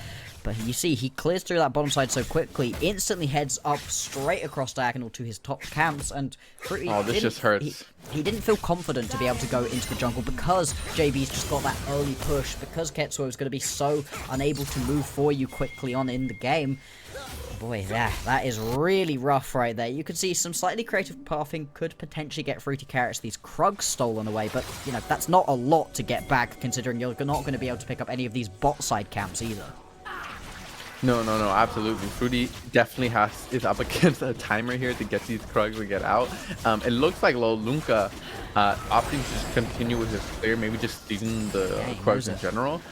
But you see, he clears through that bottom side so quickly, instantly heads up straight across diagonal to his top camps, and Fruity this just hurts. He didn't feel confident to be able to go into the jungle because JB's just got that early push, because Ketsuo is going to be so unable to move for you quickly on in the game. Boy, that is really rough right there. You could see some slightly creative pathing could potentially get Fruity Carrots these Krugs stolen away, but, you know, that's not a lot to get back, considering you're not going to be able to pick up any of these bot side camps either. No, absolutely. Fruity definitely is up against a timer here to get these Krugs to get out. It looks like Lunka opting to just continue with his clear, maybe just stealing the Krugs in general.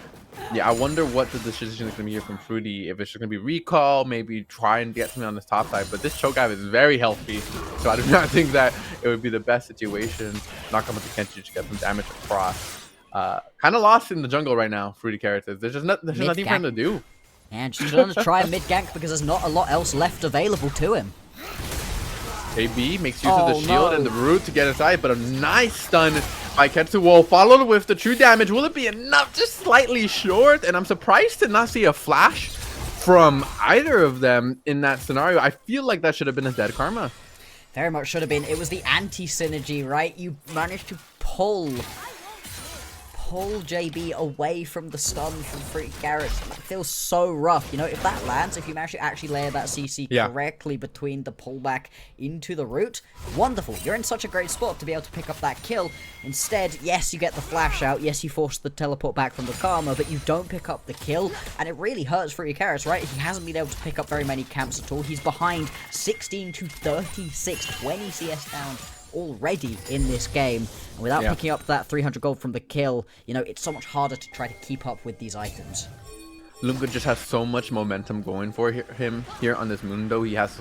Yeah, I wonder what the decision is going to be here from Fruity. If it's just going to be recall, maybe try and get something on this top side. But this choke dive is very healthy, so I do not think that it would be the best situation. Knock him with the Kenshi to get some damage across. Kind of lost in the jungle right now, Fruity Carrots. There's just nothing for him to do. And just going to try mid gank because there's not a lot else left available to him. AB makes use of the shield and the root to get inside, but a nice stun by Ketsuo, followed with the true damage. Will it be enough? Just slightly short, and I'm surprised to not see a flash from either of them in that scenario. I feel like that should have been a dead Karma. Very much should have been. It was the anti-synergy, right? You managed to pull JB away from the stun from Fruity Carrots. That feels so rough. You know, if that lands, if you manage to actually layer that CC correctly between the pullback into the root, wonderful. You're in such a great spot to be able to pick up that kill. Instead, yes, you get the flash out. Yes, you force the teleport back from the Karma, but you don't pick up the kill. And it really hurts Fruity Carrots, right? He hasn't been able to pick up very many camps at all. He's behind 16 to 36, 20 CS down already in this game, and without picking up that 300 gold from the kill, you know, it's so much harder to try to keep up with these items. Lunka just has so much momentum going for him here on this Mundo. He has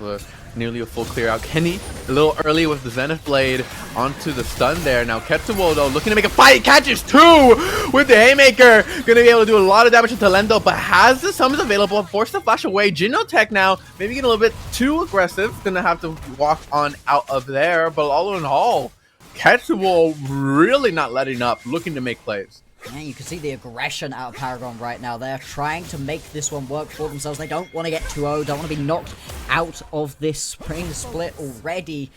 nearly a full clear out. Kenny a little early with the Zenith Blade onto the stun there. Now Ketsuo though looking to make a fight. Catches two with the Haymaker. Gonna be able to do a lot of damage to Talendo, but has the summons available. Forced to flash away. Jinotech now maybe getting a little bit too aggressive. Gonna have to walk on out of there. But all in all, Ketsuo really not letting up. Looking to make plays. Yeah, you can see the aggression out of Paragon right now. They're trying to make this one work for themselves. They don't want to get 2-0, don't want to be knocked out of this spring split already.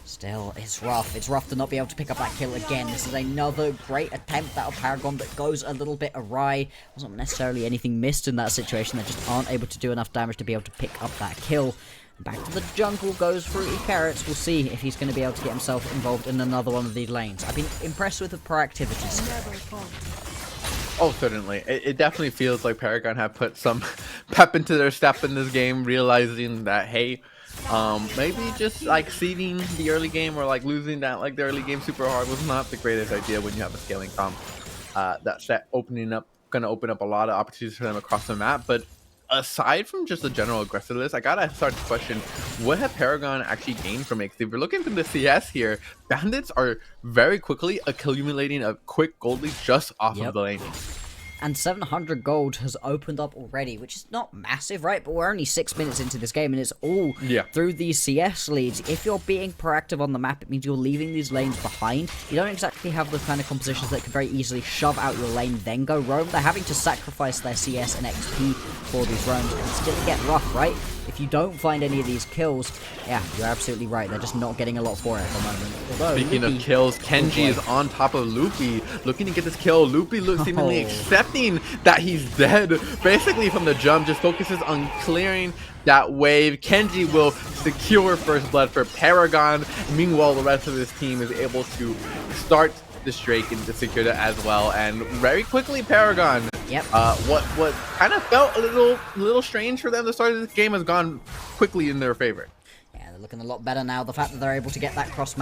Still, it's rough. It's rough to not be able to pick up that kill again. This is another great attempt out of Paragon that goes a little bit awry. Wasn't necessarily anything missed in that situation. They just aren't able to do enough damage to be able to pick up that kill. Back to the jungle goes Fruity Carrots. We'll see if he's going to be able to get himself involved in another one of these lanes. I've been impressed with the proactivity. Oh, certainly. It definitely feels like Paragon have put some pep into their step in this game, realizing that, hey, maybe just like seeding the early game or like losing that like the early game super hard was not the greatest idea when you have a scaling comp. That set opening up, gonna open up a lot of opportunities for them across the map, but aside from just the general aggressiveness, I gotta start to question, what have Paragon actually gained from it? Because if we're looking from the CS here, Bandits are very quickly accumulating a quick gold lead just off of the lane. and 700 gold has opened up already, which is not massive, right? But we're only 6 minutes into this game, and it's all through these CS leads. If you're being proactive on the map, it means you're leaving these lanes behind. You don't exactly have the kind of compositions that can very easily shove out your lane, then go roam. They're having to sacrifice their CS and XP for these roams, and it's gonna get rough, right? If you don't find any of these kills, yeah, you're absolutely right. They're just not getting a lot for it at the moment. Although, Speaking of kills, Kenji is on top of Loopy, looking to get this kill. Loopy looks seemingly accepting that he's dead. Basically, from the jump, just focuses on clearing that wave. Kenji will secure first blood for Paragon. Meanwhile, the rest of this team is able to start this Drake and secure that as well. And very quickly, Paragon. Yep. What kind of felt a little strange for them. The start of this game has gone quickly in their favor. Yeah, they're looking a lot better now. The fact that they're able to get that cross-map